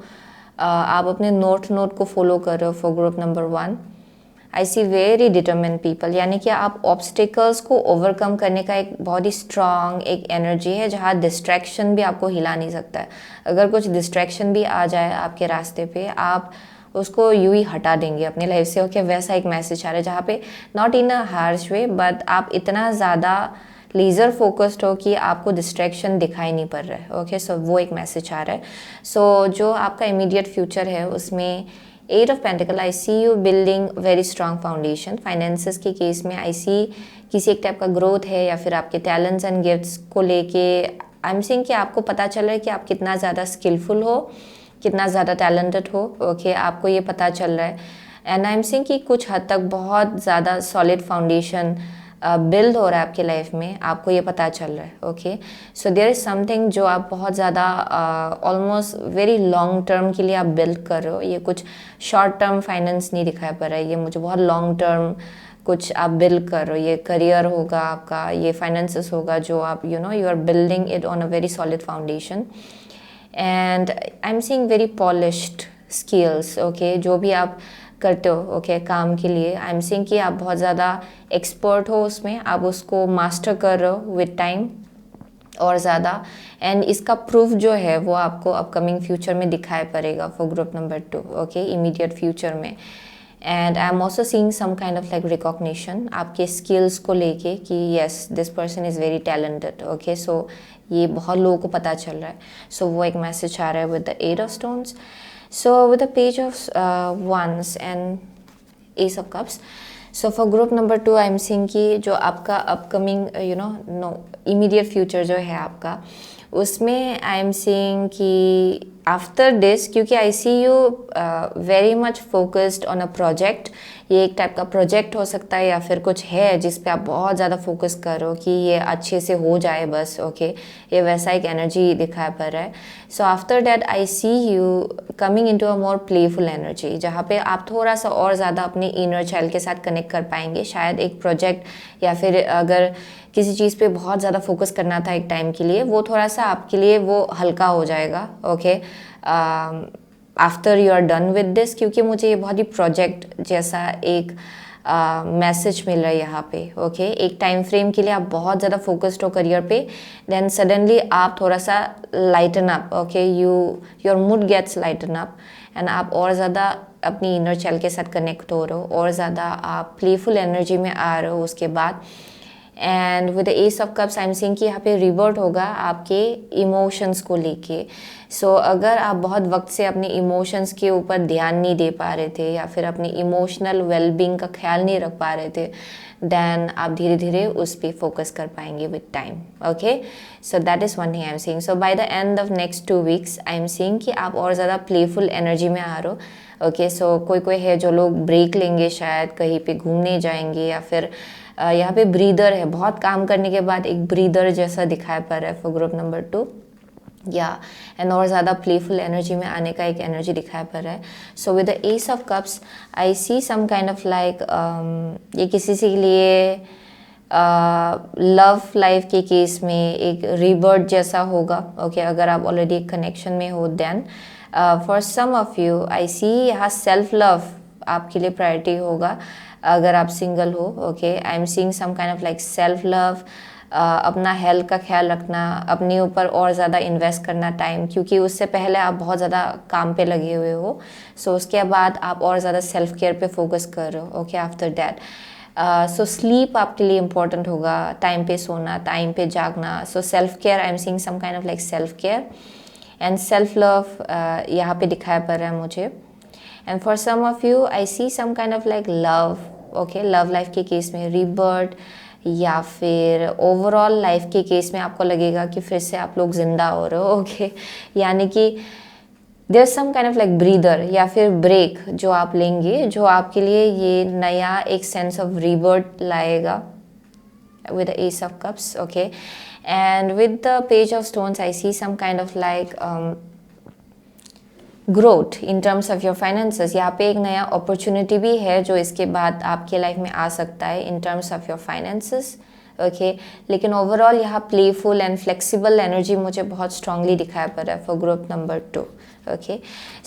आप अपने नोट को फॉलो कर रहे हो for group number 1। I see very determined people, यानी कि आप ऑब्स्टिकल्स को ओवरकम करने का एक बहुत ही स्ट्रांग एक एनर्जी है, जहाँ डिस्ट्रैक्शन भी आपको हिला नहीं सकता है। अगर कुछ डिस्ट्रैक्शन भी आ जाए आपके रास्ते पे, आप उसको यूं ही हटा देंगे अपने लाइफ से। ओके, वैसा एक मैसेज आ रहा है, जहाँ पे not in a harsh way, but आप इतना ज़्यादा लेज़र फोकस्ड हो कि आपको डिस्ट्रैक्शन दिखाई नहीं पड़ रहा है। ओके, सो वो एक मैसेज आ रहा है। सो जो आपका इमीडिएट फ्यूचर है उसमें 8 of pentacles, I see you building very strong foundation. Finances के केस में आई सी किसी एक टाइप का ग्रोथ है, या फिर आपके टैलेंट्स एंड गिफ्ट्स को लेके आई एम सीइंग कि आपको पता चल रहा है कि आप कितना ज़्यादा स्किलफुल हो, कितना ज़्यादा टैलेंटेड हो। ओके, आपको ये पता चल रहा है। एंड आई एम सीइंग कि कुछ हद तक बहुत ज़्यादा सॉलिड फाउंडेशन बिल्ड हो रहा है आपके लाइफ में, आपको ये पता चल रहा है। Okay, so there is something जो आप बहुत ज़्यादा ऑलमोस्ट वेरी लॉन्ग टर्म के लिए आप बिल्ड कर रहे हो। ये कुछ शॉर्ट टर्म फाइनेंस नहीं दिखाई पड़ रहा है, ये मुझे बहुत लॉन्ग टर्म कुछ आप बिल्ड कर रहे हो। ये करियर होगा आपका, ये फाइनेंसेस होगा जो आप you are building it on a very solid foundation. And I am seeing very polished skills. Okay, जो भी आप करते हो ओके काम के लिए, आई एम सीइंग कि आप बहुत ज़्यादा एक्सपर्ट हो उसमें, आप उसको मास्टर कर रहे हो विद टाइम और ज़्यादा। एंड इसका प्रूफ जो है वो आपको अपकमिंग फ्यूचर में दिखाई पड़ेगा for group number 2। Okay, immediate future में। And I am also seeing some kind of like recognition आपके स्किल्स को लेके कि yes this person is very talented. Okay, so ये बहुत लोगों को पता चल रहा है। सो वो एक मैसेज आ रहा है with the 8 of stones. So with the page of wands and ace of cups, so for group number 2 I'm seeing कि जो आपका upcoming immediate future जो है आपका, उसमें आई एम सीइंग कि आफ्टर दिस, क्योंकि I see you very much focused on a project. ये एक टाइप का प्रोजेक्ट हो सकता है, या फिर कुछ है जिस पे आप बहुत ज़्यादा फोकस कर रहे हो कि ये अच्छे से हो जाए बस। ओके, ये वैसा एक एनर्जी दिखाई पड़ रहा है। So after that I see you coming into a more playful energy, जहाँ पे आप थोड़ा सा और ज़्यादा अपने इनर चाइल्ड के साथ कनेक्ट कर पाएंगे। शायद एक प्रोजेक्ट या फिर अगर किसी चीज़ पे बहुत ज़्यादा फोकस करना था एक टाइम के लिए, वो थोड़ा सा आपके लिए वो हल्का हो जाएगा। Okay, after you are done with this, क्योंकि मुझे ये बहुत ही प्रोजेक्ट जैसा एक मैसेज मिल रहा है यहाँ पे। ओके, एक टाइम फ्रेम के लिए आप बहुत ज़्यादा फोकस्ड हो करियर पे, देन सडनली आप थोड़ा सा lighten up. Okay, your mood gets lighten up and आप और ज़्यादा अपनी इनर चाइल्ड के साथ कनेक्ट हो रहे हो, और ज़्यादा आप प्लेफुल एनर्जी में आ रहे हो उसके बाद। And with the ace of cups I am seeing कि यहाँ पे रिवर्ट होगा आपके इमोशंस को लेके। सो अगर आप बहुत वक्त से अपने इमोशंस के ऊपर ध्यान नहीं दे पा रहे थे, या फिर अपनी इमोशनल वेलबींग का ख्याल नहीं रख पा रहे थे, देन आप धीरे धीरे उस पर फोकस कर पाएंगे with time. Okay, so that is one thing I am seeing. So by the end of next 2 weeks I am seeing कि आप और ज़्यादा प्लेफुल एनर्जी में आ रहे हो। ओके, सो कोई है जो लोग ब्रेक लेंगे, शायद कहीं पे घूमने जाएंगे, या फिर यहाँ पे ब्रीदर है, बहुत काम करने के बाद एक ब्रीदर जैसा दिखाई पड़ रहा है फॉर ग्रुप नंबर 2 या एंड और ज़्यादा प्लेफुल एनर्जी में आने का एक एनर्जी दिखाई पड़ रहा है। So with the ace of cups I see some kind of like ये किसी के लिए लव लाइफ के केस में एक रीबर्थ जैसा होगा। ओके, अगर आप ऑलरेडी एक कनेक्शन में हो, then for some of you I see यहाँ सेल्फ लव आपके लिए प्रायोरिटी होगा अगर आप सिंगल हो। Okay, I am seeing some kind of like self love, अपना हेल्थ का ख्याल रखना, अपने ऊपर और ज़्यादा इन्वेस्ट करना टाइम, क्योंकि उससे पहले आप बहुत ज़्यादा काम पे लगे हुए हो। सो उसके बाद आप और ज़्यादा सेल्फ केयर पे फोकस कर रहे हो। Okay, after that so sleep आपके लिए इंपॉर्टेंट होगा, टाइम पे सोना, टाइम पे जागना। So self care, I am seeing some kind of like self care and self love यहाँ पे दिखाया पड़ रहा है मुझे। And for some of you I see some kind of like love. Okay, love life के केस में rebirth, या फिर ओवरऑल लाइफ के केस में आपको लगेगा कि फिर से आप लोग जिंदा हो रहे हो। ओके, यानी कि there some kind of like breather या फिर ब्रेक जो आप लेंगे, जो आपके लिए ये नया एक सेंस ऑफ रीबर्थ लाएगा with the ace of cups. Okay, and with the page of stones I see some kind of like growth in terms of your finances. यहाँ पे एक नया अपॉर्चुनिटी भी है जो इसके बाद आपके लाइफ में आ सकता है in terms of your finances. Okay लेकिन ओवरऑल यहाँ प्लेफुल एंड फ्लेक्सिबल एनर्जी मुझे बहुत स्ट्रांगली दिखाया पड़ रहा है for group number 2. Okay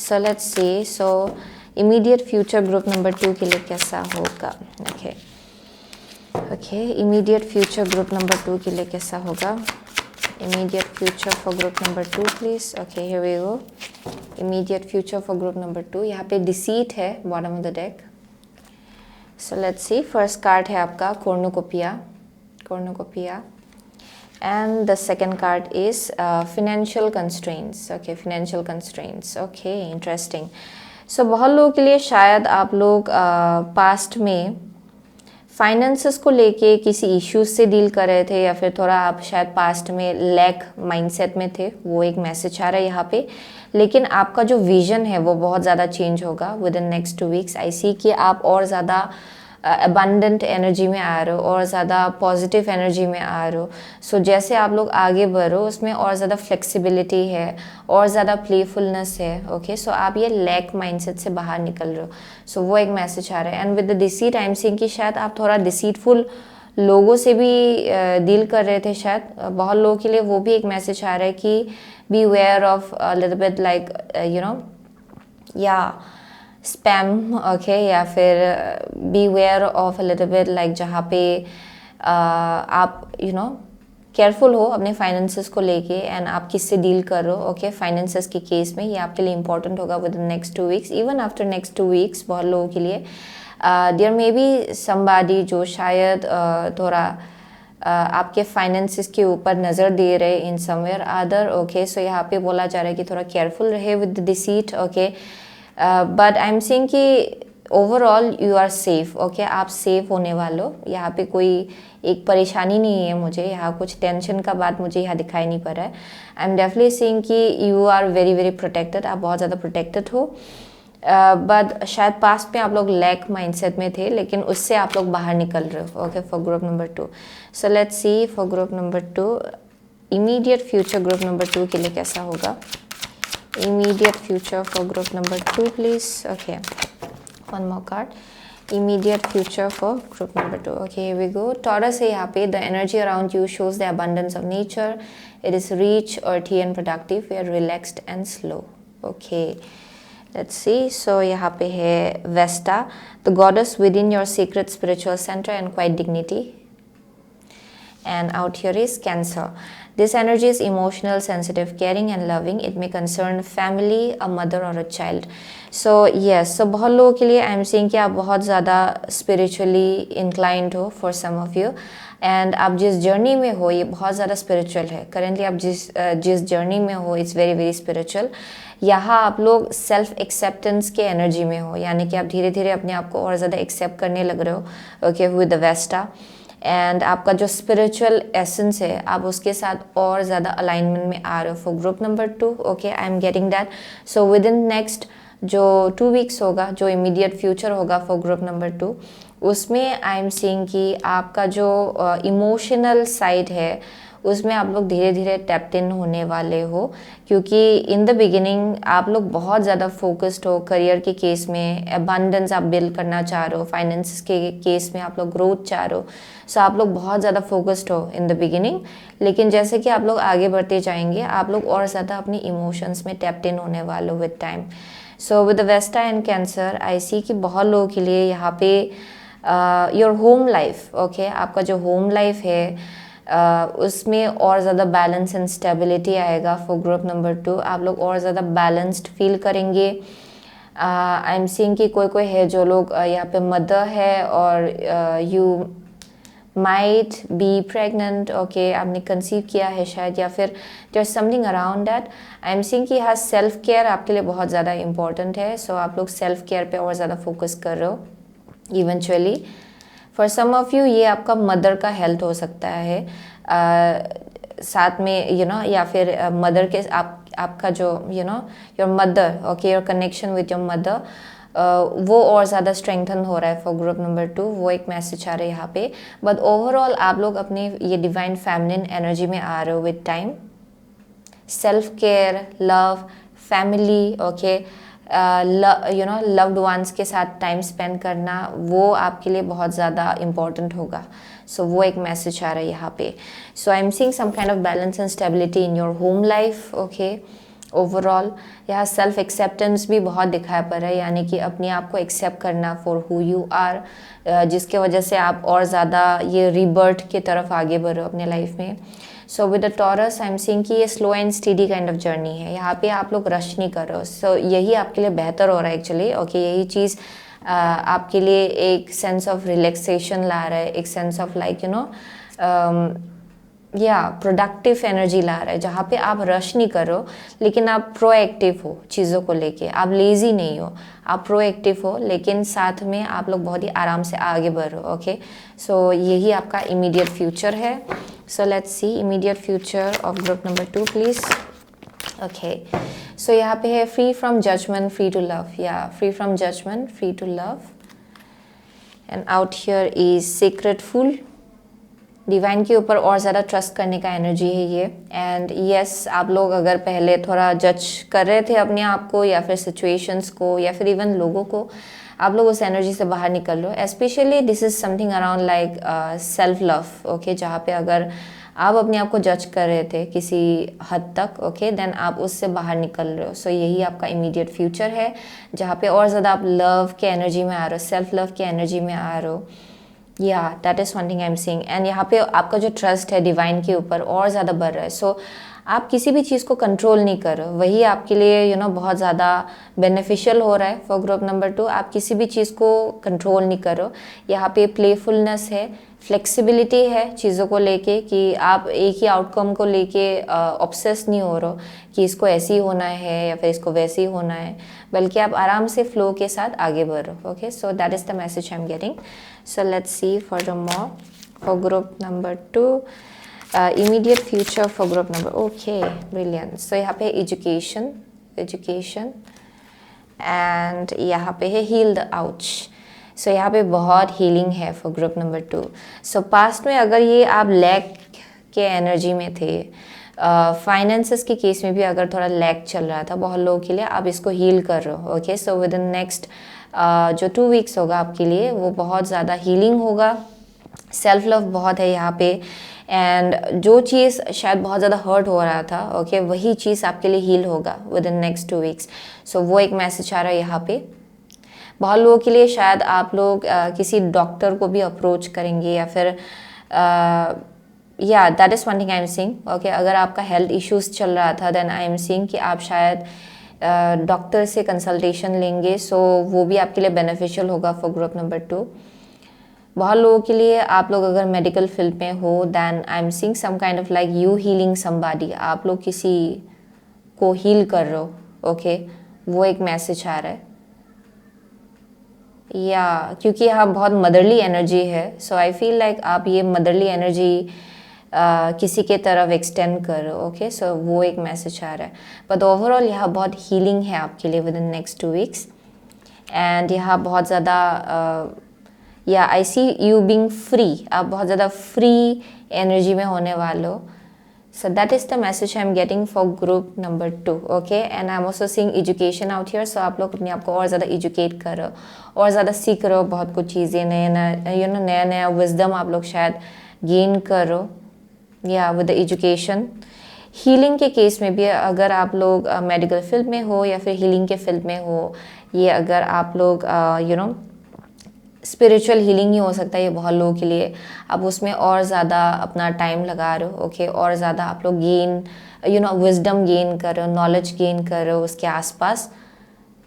so let's C. So immediate future group number 2 के लिए कैसा होगा. Okay immediate future group number 2 के लिए कैसा होगा. Immediate future for group number 2 please. Okay, here we go. Immediate future for group number 2. यहाँ पे deceit है bottom of the deck. So let's see. First card है आपका cornucopia. And the second card is financial constraints. Okay, financial constraints. Okay, interesting. So बहुत लोगों के लिए शायद आप लोग past में फाइनेंसेस को लेके किसी इश्यूज से डील कर रहे थे या फिर थोड़ा आप शायद पास्ट में लैक माइंडसेट में थे. वो एक मैसेज आ रहा है यहाँ पे. लेकिन आपका जो विजन है वो बहुत ज़्यादा चेंज होगा with in next 2 weeks. I see कि आप और ज़्यादा अबंडेंट एनर्जी में आ रहे हो और ज़्यादा पॉजिटिव एनर्जी में आ रहे हो. सो जैसे आप लोग आगे बढ़ रहे हो उसमें और ज़्यादा फ्लेक्सिबिलिटी है और ज़्यादा प्लेफुलनेस है. ओके सो आप ये लैक माइंडसेट से बाहर निकल रहे हो. सो वो एक मैसेज आ रहा है. And with the deceit I am seeing कि शायद आप थोड़ा डिसीटफुल लोगों से भी डील कर रहे थे. शायद बहुत लोगों के लिए वो भी एक मैसेज आ रहा है कि be aware of little bit like you know या स्पैम. ओके या फिर beware of a little bit like जहाँ पे आप केयरफुल हो अपने फाइनेंसेस को लेके एंड आप किससे डील कर रहे हो. ओके फाइनेंसेस के केस में ये आपके लिए इंपॉर्टेंट होगा with in next 2 weeks. Even after next 2 weeks बहुत लोगों के लिए देयर मे बी समबडी जो शायद थोड़ा आपके फाइनेंसेस के ऊपर नज़र दे रहे in somewhere other. Okay so यहाँ पे बोला जा रहा है कि थोड़ा केयरफुल रहे with the deceit. Okay but I am saying कि overall you are safe. Okay आप सेफ होने वाले हो. यहाँ पे कोई एक परेशानी नहीं है मुझे. यहाँ कुछ टेंशन का बात मुझे यहाँ दिखाई नहीं पड़ रहा है. I am definitely saying you are are very वेरी प्रोटेक्टेड. आप बहुत ज़्यादा प्रोटेक्टेड हो. बट शायद पास्ट में आप लोग लैक माइंडसेट में थे लेकिन उससे आप लोग बाहर निकल रहे हो. Okay for group number 2. So let's see for group number 2 immediate future group number 2 के लिए कैसा होगा. Immediate future for group number 2 please. Okay, one more card. Immediate future for group number 2. Okay, here we go. Taurus है यहाँ पे. The energy around you shows the abundance of nature. It is rich, earthy and productive. We are relaxed and slow. Okay, let's see. So यहाँ पे है Vesta, the goddess within your sacred spiritual center and quiet dignity. And out here is Cancer. This energy is emotional, sensitive, caring and loving. It may concern family, a mother or a child. So yes, so बहुत लोगों के लिए I am saying कि आप बहुत ज़्यादा spiritually inclined हो for some of you. And आप जिस जर्नी में हो ये बहुत ज़्यादा spiritual है. Currently आप जिस जर्नी में हो it's very very spiritual. यहाँ आप लोग सेल्फ एक्सेप्टेंस के एनर्जी में हो. यानी कि आप धीरे धीरे अपने आप को और ज़्यादा एक्सेप्ट करने लग रहे हो. Okay with the Vesta. And आपका जो स्पिरिचुअल एसेंस है आप उसके साथ और ज़्यादा अलाइनमेंट में आ रहे हो for group number 2. Okay I am getting that. So with in next जो 2 वीक्स होगा जो इमीडिएट फ्यूचर होगा फॉर ग्रुप नंबर 2 उसमें आई एम सीइंग कि आपका जो इमोशनल साइड है उसमें आप लोग धीरे धीरे टैप्ड इन होने वाले हो. क्योंकि इन द बिगिनिंग आप लोग बहुत ज़्यादा फोकस्ड हो करियर के केस में. अबंडेंस आप बिल्ड करना चाह रहे हो. फाइनेंस के केस में आप लोग ग्रोथ चाह रहे हो. सो आप लोग बहुत ज़्यादा फोकस्ड हो इन द बिगिनिंग. लेकिन जैसे कि आप लोग आगे बढ़ते जाएंगे आप लोग और ज़्यादा अपनी इमोशंस में टैप्ड इन होने वाले हो with time. So with the Vesta and Cancer I see कि बहुत लोगों के लिए यहाँ पे योर होम लाइफ. ओके आपका जो होम लाइफ है उसमें और ज़्यादा बैलेंस एंड स्टेबिलिटी आएगा फॉर ग्रुप नंबर 2. आप लोग और ज़्यादा बैलेंस्ड फील करेंगे. आई एम सीइंग कि कोई है जो लोग यहाँ पे मदर है और you might be pregnant. Okay आपने कंसीव किया है शायद या फिर there something around that. I am seeing कि यहाँ सेल्फ केयर आपके लिए बहुत ज़्यादा इंपॉर्टेंट है. सो आप लोग सेल्फ केयर पे और ज़्यादा फोकस कर रहे हो. Eventually for some of you ये आपका मदर का हेल्थ हो सकता है साथ में या फिर मदर के आपका जो your mother. Okay your connection with your mother वो और ज़्यादा स्ट्रेंथन हो रहा है फॉर ग्रुप नंबर 2. वो एक मैसेज आ रहा है यहाँ पे. बट ओवरऑल आप लोग अपने ये डिवाइन फेमिनिन एनर्जी में आ रहे हो with time. Self care, love, family. Okay loved ones के साथ टाइम स्पेंड करना वो आपके लिए बहुत ज़्यादा इम्पॉर्टेंट होगा. सो वो एक मैसेज आ रहा है यहाँ पे. So I am seeing some kind of balance and stability in your home life. Okay, overall यहाँ सेल्फ एक्सेप्टेंस भी बहुत दिखाई पड़ रहा है, यानी कि अपने आप को एक्सेप्ट करना फॉर हु यू आर, जिसके वजह से आप और ज़्यादा ये रीबर्थ की तरफ आगे बढ़ो अपने लाइफ में. सो with the taurus I am seeing कि ये slow and steady kind of journey है. यहाँ पे आप लोग रश नहीं कर रहे हो. सो यही आपके लिए बेहतर हो रहा है एक्चुअली. ओके, यही चीज़ आपके लिए एक सेंस ऑफ रिलैक्सेशन ला रहा है, एक सेंस ऑफ लाइक या प्रोडक्टिव एनर्जी ला रहा है, जहाँ पे आप रश नहीं कर रहे हो लेकिन आप प्रोएक्टिव हो चीज़ों को लेके. आप लेज़ी नहीं हो, आप प्रोएक्टिव हो, लेकिन साथ में आप लोग बहुत ही आराम से आगे बढ़ रहे हो. ओके, सो यही आपका इमीडिएट फ्यूचर है. So let's see immediate future of group number 2 please. Okay, so यहाँ पे है free from judgement, free to love. या free from judgement, free to love. And out here is secret full. Divine के ऊपर और ज़्यादा trust करने का एनर्जी है ये. एंड यस, आप लोग अगर पहले थोड़ा जज कर रहे थे अपने आप को या फिर सिचुएशंस को या फिर इवन लोगों को, आप लोग उस एनर्जी से बाहर निकल लो. Specially this is something around like self love. Okay, जहाँ पे अगर आप अपने आप को जज कर रहे थे किसी हद तक, ओके, देन आप उससे बाहर निकल रहे हो. सो यही आपका इमीडिएट फ्यूचर है, जहाँ पे और ज़्यादा आप लव के एनर्जी में आ रहे हो, सेल्फ लव के एनर्जी में आ रहे हो. या that is one thing I am seeing. And यहाँ पे आपका जो ट्रस्ट है डिवाइन के ऊपर और ज़्यादा बढ़ रहा है. सो आप किसी भी चीज़ को कंट्रोल नहीं कर रहे हो, वही आपके लिए बहुत ज़्यादा बेनिफिशियल हो रहा है. फॉर ग्रुप नंबर 2 आप किसी भी चीज़ को कंट्रोल नहीं कर रहे हो. यहाँ पे प्लेफुलनेस है, फ्लेक्सिबिलिटी है चीज़ों को लेके, कि आप एक ही आउटकम को लेके ऑब्सेस नहीं हो रहे हो कि इसको ऐसे ही होना है या फिर इसको वैसे ही होना है, बल्कि आप आराम से फ्लो के साथ आगे बढ़ रहे हो. Okay, so that is the message I am getting. So let's see furthermore for group number 2, immediate future for group number. Okay, brilliant. So यहाँ पे education and यहाँ पे है heal the ouch. So यहाँ पे बहुत healing है for group number 2. So past में अगर ये आप लैक के एनर्जी में थे, फाइनेंसेस के केस में भी अगर थोड़ा लैक चल रहा था बहुत लोगों के लिए, आप इसको हील कर रहे हो. Okay, so with in next जो 2 वीक्स होगा आपके लिए वो बहुत ज़्यादा हीलिंग होगा. सेल्फ लव बहुत है यहाँ पे. एंड जो चीज़ शायद बहुत ज़्यादा हर्ट हो रहा था, ओके, वही चीज़ आपके लिए हील होगा विद इन नेक्स्ट 2 वीक्स. सो वो एक मैसेज आ रहा है यहाँ पे. बहुत लोगों के लिए शायद आप लोग किसी डॉक्टर को भी अप्रोच करेंगे या फिर या that is one thing I am seeing. Okay, अगर आपका हेल्थ इश्यूज चल रहा था देन आई एम सीइंग कि आप शायद डॉक्टर से कंसल्टेशन लेंगे. सो वो भी आपके लिए बेनिफिशियल होगा फॉर ग्रुप नंबर 2. बहुत लोगों के लिए आप लोग अगर मेडिकल फील्ड में हो then I am seeing some kind of like you healing somebody. आप लोग किसी को हील कर रहे हो. ओके, वो एक मैसेज आ रहा है. या क्योंकि यहाँ बहुत मदरली एनर्जी है, सो आई फील लाइक आप ये मदरली एनर्जी किसी के तरफ एक्सटेंड कर. ओके, सो वो एक मैसेज आ रहा है. बट ओवरऑल यहाँ बहुत हीलिंग है आपके लिए within next 2 weeks. And यहाँ बहुत ज़्यादा या I see you being free. आप बहुत ज़्यादा फ्री एनर्जी में होने वाले हो. So that is the message I am getting for group number 2. Okay, and I am also seeing education out here. सो आप लोग अपने आप को और ज़्यादा एजुकेट कर रहे हो और ज़्यादा सीख रहे हो बहुत कुछ चीज़ें, नया नया विजडम आप लोग शायद गेन कर रहे हो. या विद द एजुकेशन हीलिंग के केस में भी अगर आप लोग मेडिकल फील्ड में हो या फिर हीलिंग के फील्ड में हो, ये अगर आप लोग स्पिरिचुअल हीलिंग ही हो सकता है ये बहुत लोगों के लिए. आप उसमें और ज़्यादा अपना टाइम लगा रहे हो. ओके, और ज़्यादा आप लोग गेन विजडम गेन कर रहे हो, नॉलेज गेन कर रहे हो उसके आसपास,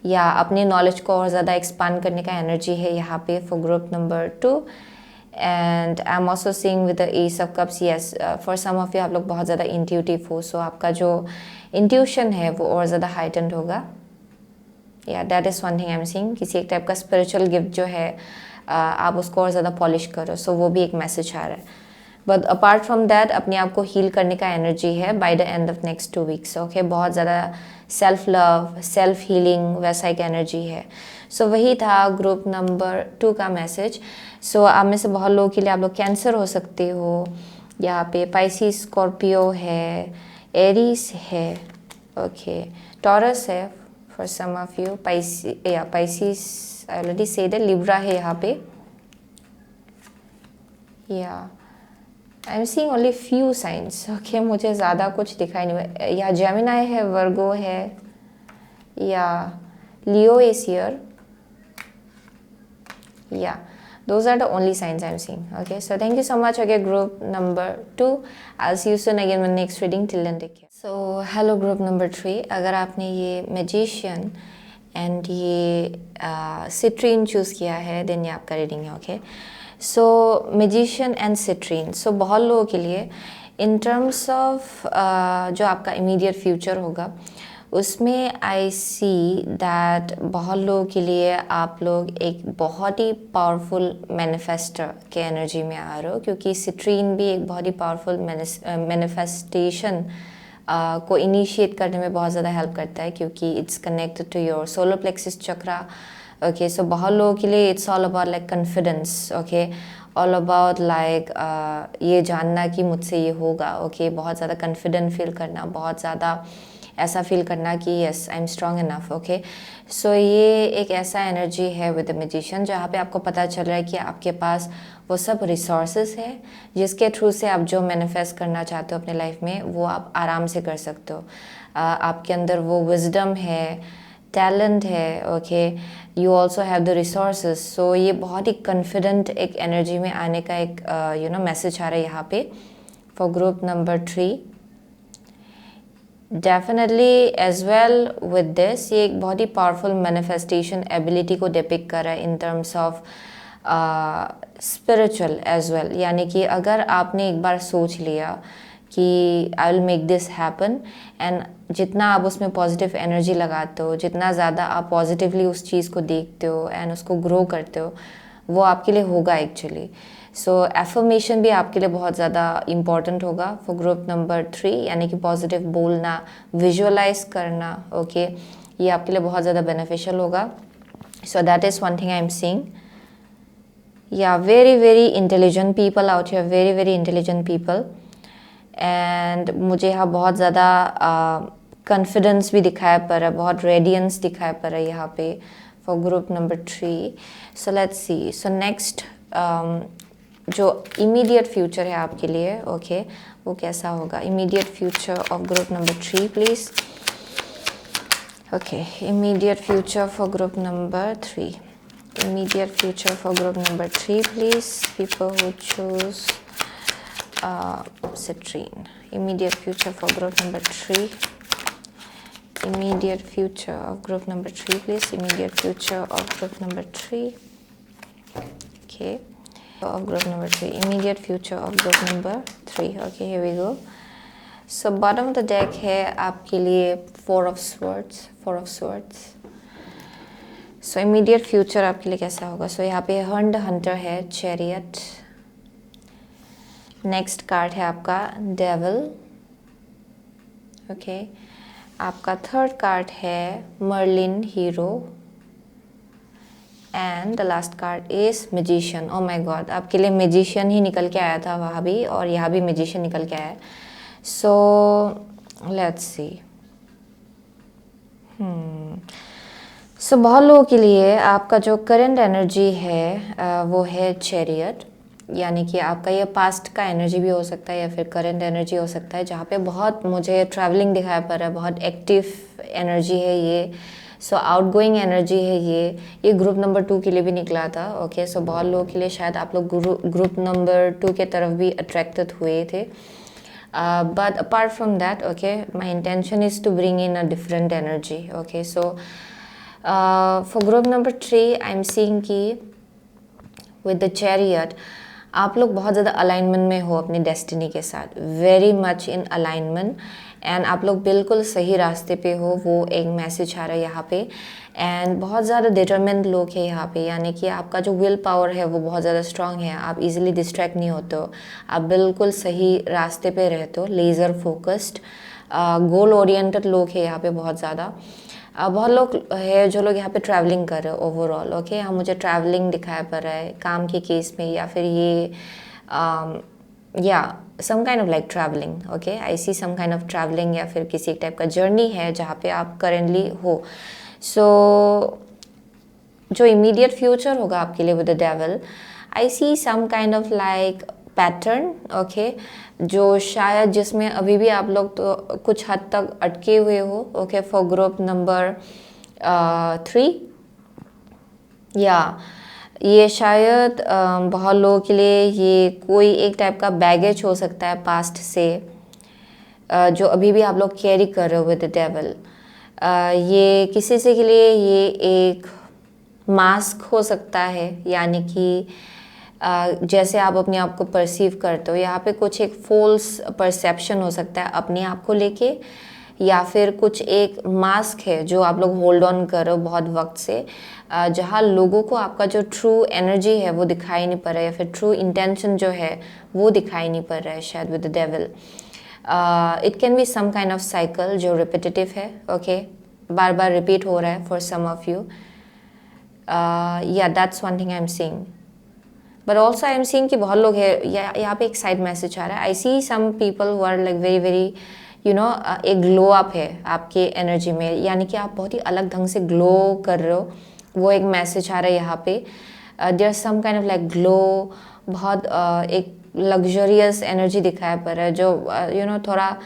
या अपने नॉलेज को और ज़्यादा एक्सपांड करने का एनर्जी है यहाँ पे for group number 2. And I am also seeing with the ace of cups. Yes, for some of you आप लोग बहुत ज़्यादा इंट्यूटिव हो. सो आपका जो इंट्यूशन है वो और ज़्यादा हाइटेंड होगा. या that is one thing I am seeing. किसी एक टाइप का स्पिरिचुअल गिफ्ट जो है आप उसको और ज़्यादा पॉलिश करो. सो वो भी एक मैसेज आ रहा है. बट अपार्ट फ्रॉम दैट अपने आप को हील करने का एनर्जी है by the end of next 2 weeks. Okay, बहुत ज़्यादा सेल्फ लव, सेल्फ हीलिंग वैसा एक एनर्जी है. सो वही था ग्रुप नंबर 2 का मैसेज. सो आप में से बहुत लोगों के लिए आप लोग कैंसर हो सकते हो. यहाँ पे पाइसिस, स्कॉर्पियो है, एरीज है, ओके, टॉरस है for some of you Pisces I already said है, लिब्रा है यहाँ पे, या I am seeing only few signs, okay, मुझे ज़्यादा कुछ दिखाई नहीं हुआ, या जेमिनाई है, वर्गो है, या लियो इज हियर, या those are the only signs I'm seeing. Okay, so thank you so much. Okay, group number 2, I'll see you soon again with next reading. Till then, take care. So hello group number 3, अगर आपने ये magician and ये citrine choose किया है, then ये आपका reading है. Okay, so magician and citrine, so बहुत लोगों के लिए in terms of जो आपका immediate future होगा उसमें आई सी दैट बहुत लोगों के लिए आप लोग एक बहुत ही पावरफुल मैनिफेस्टर के एनर्जी में आ रहे हो, क्योंकि सिट्रीन भी एक बहुत ही पावरफुल मैनिफेस्टेशन को इनिशिएट करने में बहुत ज़्यादा हेल्प करता है, क्योंकि it's connected to your solar plexus chakra. Okay, so बहुत लोगों के लिए it's all about like confidence. Okay, all about like ये जानना कि मुझसे ये होगा. ओके, बहुत ज़्यादा कॉन्फिडेंट फील करना, बहुत ज़्यादा ऐसा फील करना कि yes I am strong enough. Okay, so ये एक ऐसा एनर्जी है विद द मैजिशियन जहाँ पे आपको पता चल रहा है कि आपके पास वो सब रिसोर्सेज है जिसके थ्रू से आप जो मैनिफेस्ट करना चाहते हो अपने लाइफ में वो आप आराम से कर सकते हो. आपके अंदर वो विजडम है, टैलेंट है. Okay, you also have the resources. So ये बहुत ही कॉन्फिडेंट एक एनर्जी में आने का एक मैसेज आ रहा है यहाँ पे for group number 3. Definitely as well with this, ये एक बहुत ही पावरफुल मैनिफेस्टेशन एबिलिटी को डिपिक्ट कर रहा है in terms of spiritual as well. यानी कि अगर आपने एक बार सोच लिया कि I will make this happen, and जितना आप उसमें पॉजिटिव एनर्जी लगाते हो, जितना ज़्यादा आप पॉजिटिवली उस चीज़ को देखते हो एंड उसको ग्रो करते हो, वो आपके लिए होगा एक्चुअली. सो एफर्मेशन भी आपके लिए बहुत ज़्यादा इम्पॉर्टेंट होगा फॉर ग्रुप नंबर 3, यानी कि पॉजिटिव बोलना, विजुअलाइज करना. ओके, ये आपके लिए बहुत ज़्यादा बेनिफिशियल होगा. So that is one thing I am seeing. या very intelligent people out here, very intelligent people. And मुझे यहाँ बहुत ज़्यादा कॉन्फिडेंस भी दिखाया पड़ रहा है, बहुत रेडियंस दिखाया पड़ रहा है यहाँ पे for group number 3. So let's C. So next जो इमीडिएट फ्यूचर है आपके लिए, ओके, वो कैसा होगा. Immediate future of group number 3 please. Okay, immediate future for group number 3. Immediate future for group number 3 please. People who choose citrine. Immediate future for group number 3. Immediate future of group number 3 please. Immediate future of group number 3. Okay, of group number 3. Immediate future of group number 3. Okay, here we go. So bottom of the deck है आपके लिए 4 of swords. 4 of swords. So immediate future आपके लिए कैसा होगा. So यहाँ पे hunter है, chariot. नेक्स्ट कार्ड है आपका डेविल. ओके, आपका थर्ड कार्ड है Merlin hero. And the last card is magician. Oh my God, आपके लिए मैजिशियन ही निकल के आया था वहाँ भी, और यहाँ भी मैजिशियन निकल के आया है. सो लेट्स सी. सो बहुत लोगों के लिए आपका जो करंट एनर्जी है वो है चैरियट. यानी कि आपका ये पास्ट का एनर्जी भी हो सकता है या फिर करंट एनर्जी हो सकता है, जहाँ पे बहुत मुझे ट्रैवलिंग दिखाया पड़ रहा है, बहुत एक्टिव एनर्जी है ये. सो आउटगोइंग एनर्जी है ये ग्रुप नंबर 2 के लिए भी निकला था. ओके, सो बहुत लोगों के लिए शायद आप लोग ग्रुप नंबर 2 के तरफ भी अट्रैक्टेड हुए थे. But apart from that, okay, my intention is to bring in a different energy. Okay, so for group number 3 I am seeing कि विद द चैरियट आप लोग बहुत ज़्यादा अलाइनमेंट में हो अपनी डेस्टिनी के साथ, very much in alignment, and आप लोग बिल्कुल सही रास्ते पे हो, वो एक मैसेज आ रहा है यहाँ पे. एंड बहुत ज़्यादा डिटरमिन्ड लोग हैं यहाँ पे, यानी कि आपका जो विल पावर है वो बहुत ज़्यादा स्ट्रांग है, आप इजीली डिस्ट्रैक्ट नहीं होते हो, आप बिल्कुल सही रास्ते पे रहते हो, लेज़र फोकस्ड, गोल ओरिएंटेड लोग हैं यहाँ पे बहुत ज़्यादा. बहुत लोग है जो लोग यहाँ पे ट्रैवलिंग कर रहे हो ओवरऑल. ओके, यहाँ मुझे ट्रैवलिंग दिखाया पड़ रहा है काम के केस में, या फिर ये या some kind of like travelling. Okay, I see some kind of travelling, या फिर किसी टाइप का जर्नी है जहाँ पे आप करेंटली हो. सो जो इमीडिएट फ्यूचर होगा आपके लिए with the devil, I see some kind of like pattern, okay, जो शायद जिसमें अभी भी आप लोग तो कुछ हद तक अटके हुए हो, ओके, फॉर ग्रुप नंबर 3, या ये शायद बहुत लोगों के लिए ये कोई एक टाइप का बैगेज हो सकता है पास्ट से, जो अभी भी आप लोग कैरी कर रहे हो विद द डेविल। ये किसी से के लिए ये एक मास्क हो सकता है, यानी कि जैसे आप अपने आप को परसीव करते हो, यहाँ पे कुछ एक फॉल्स परसेप्शन हो सकता है अपने आप को लेके, या फिर कुछ एक मास्क है जो आप लोग होल्ड ऑन कर रहे हो बहुत वक्त से, जहाँ लोगों को आपका जो ट्रू एनर्जी है वो दिखाई नहीं पड़ रहा है, या फिर ट्रू इंटेंशन जो है वो दिखाई नहीं पड़ रहा है शायद with the devil. It can be some kind of cycle जो रिपीटेटिव है, ओके, बार बार रिपीट हो रहा है फॉर सम ऑफ यू। या that's one thing I am seeing, but also I am seeing कि बहुत लोग है, यहाँ पे एक साइड मैसेज आ रहा है, I see some people who are like very very you know, एक ग्लो अप है आपके एनर्जी में, यानी कि आप बहुत ही अलग ढंग से ग्लो कर रहे हो, वो एक मैसेज आ रहा है यहाँ पे। There some kind of like glow, बहुत एक लग्जरियस एनर्जी दिखाया पड़ रहा है, जो यू नो थोड़ा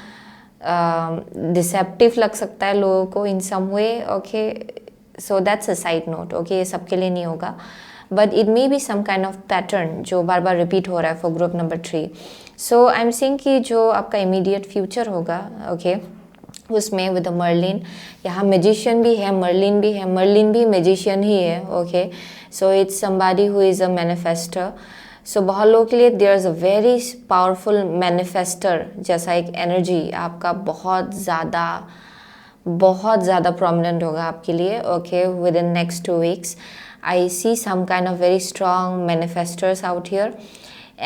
डिसेप्टिव लग सकता है लोगों को in some way, okay, so that's a side note, okay, ये सबके लिए नहीं होगा, but it may be some kind of pattern जो बार बार रिपीट हो रहा है for group number 3। So I am seeing कि जो आपका इमीडिएट फ्यूचर होगा, ओके, उसमें विद द मर्लिन, यहाँ मैजिशियन भी है, मर्लिन भी है, मर्लिन भी मैजिशियन ही है, okay, so it's somebody who is a manifester. So बहुत लोगों के लिए there is a very powerful manifester जैसा एक एनर्जी आपका बहुत ज़्यादा प्रोमिनेंट होगा आपके लिए, okay, with in next 2 weeks। I see some kind of very strong manifestors out here,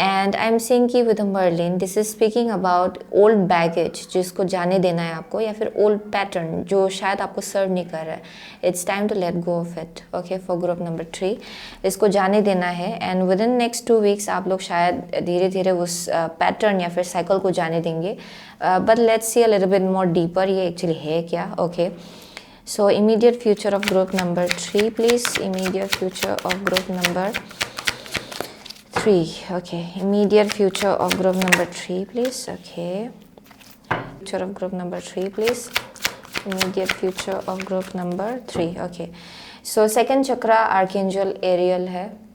and I'm seeing कि with a Merlin, this is speaking about old baggage जिसको जाने देना है आपको, या फिर old pattern जो शायद आपको सर्व नहीं कर रहा है। It's time to let go of it, okay, for group number 3, इसको जाने देना है, and within next 2 weeks आप लोग शायद धीरे धीरे उस पैटर्न या फिर साइकिल को जाने देंगे। But let's see a little bit more deeper ये actually है क्या, okay। So immediate future of group number 3, please. Immediate future of group number 3. Okay. Immediate future of group number 3, please. Okay. Future of group number 3, please. Immediate future of group number 3. Okay. So second chakra Archangel Ariel है.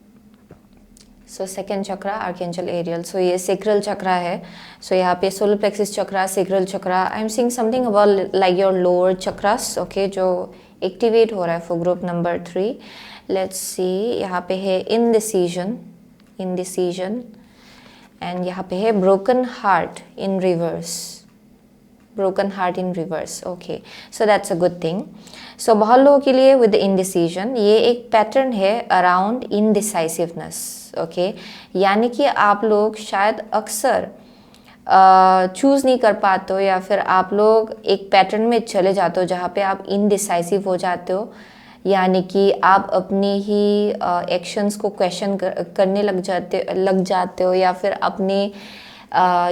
So second chakra archangel Ariel, so ये sacral chakra है। So यहाँ पे solar plexus chakra, sacral chakra, I am seeing something about like your lower chakras, okay, जो activate हो रहा है for group number 3। Let's see, यहाँ पे है इनडिसीजन, एंड यहाँ पे है broken heart in reverse, okay, so that's a good thing. So बहुत लोगों के लिए विद इनडिसीजन ये एक पैटर्न है अराउंड इनडिसाइसिवनेस, ओके, यानी कि आप लोग शायद अक्सर चूज़ नहीं कर पाते हो, या फिर आप लोग एक पैटर्न में चले जाते हो जहाँ पे आप इनडिसाइसिव हो जाते हो, यानी कि आप अपने ही एक्शंस को क्वेश्चन करने लग जाते हो, या फिर अपने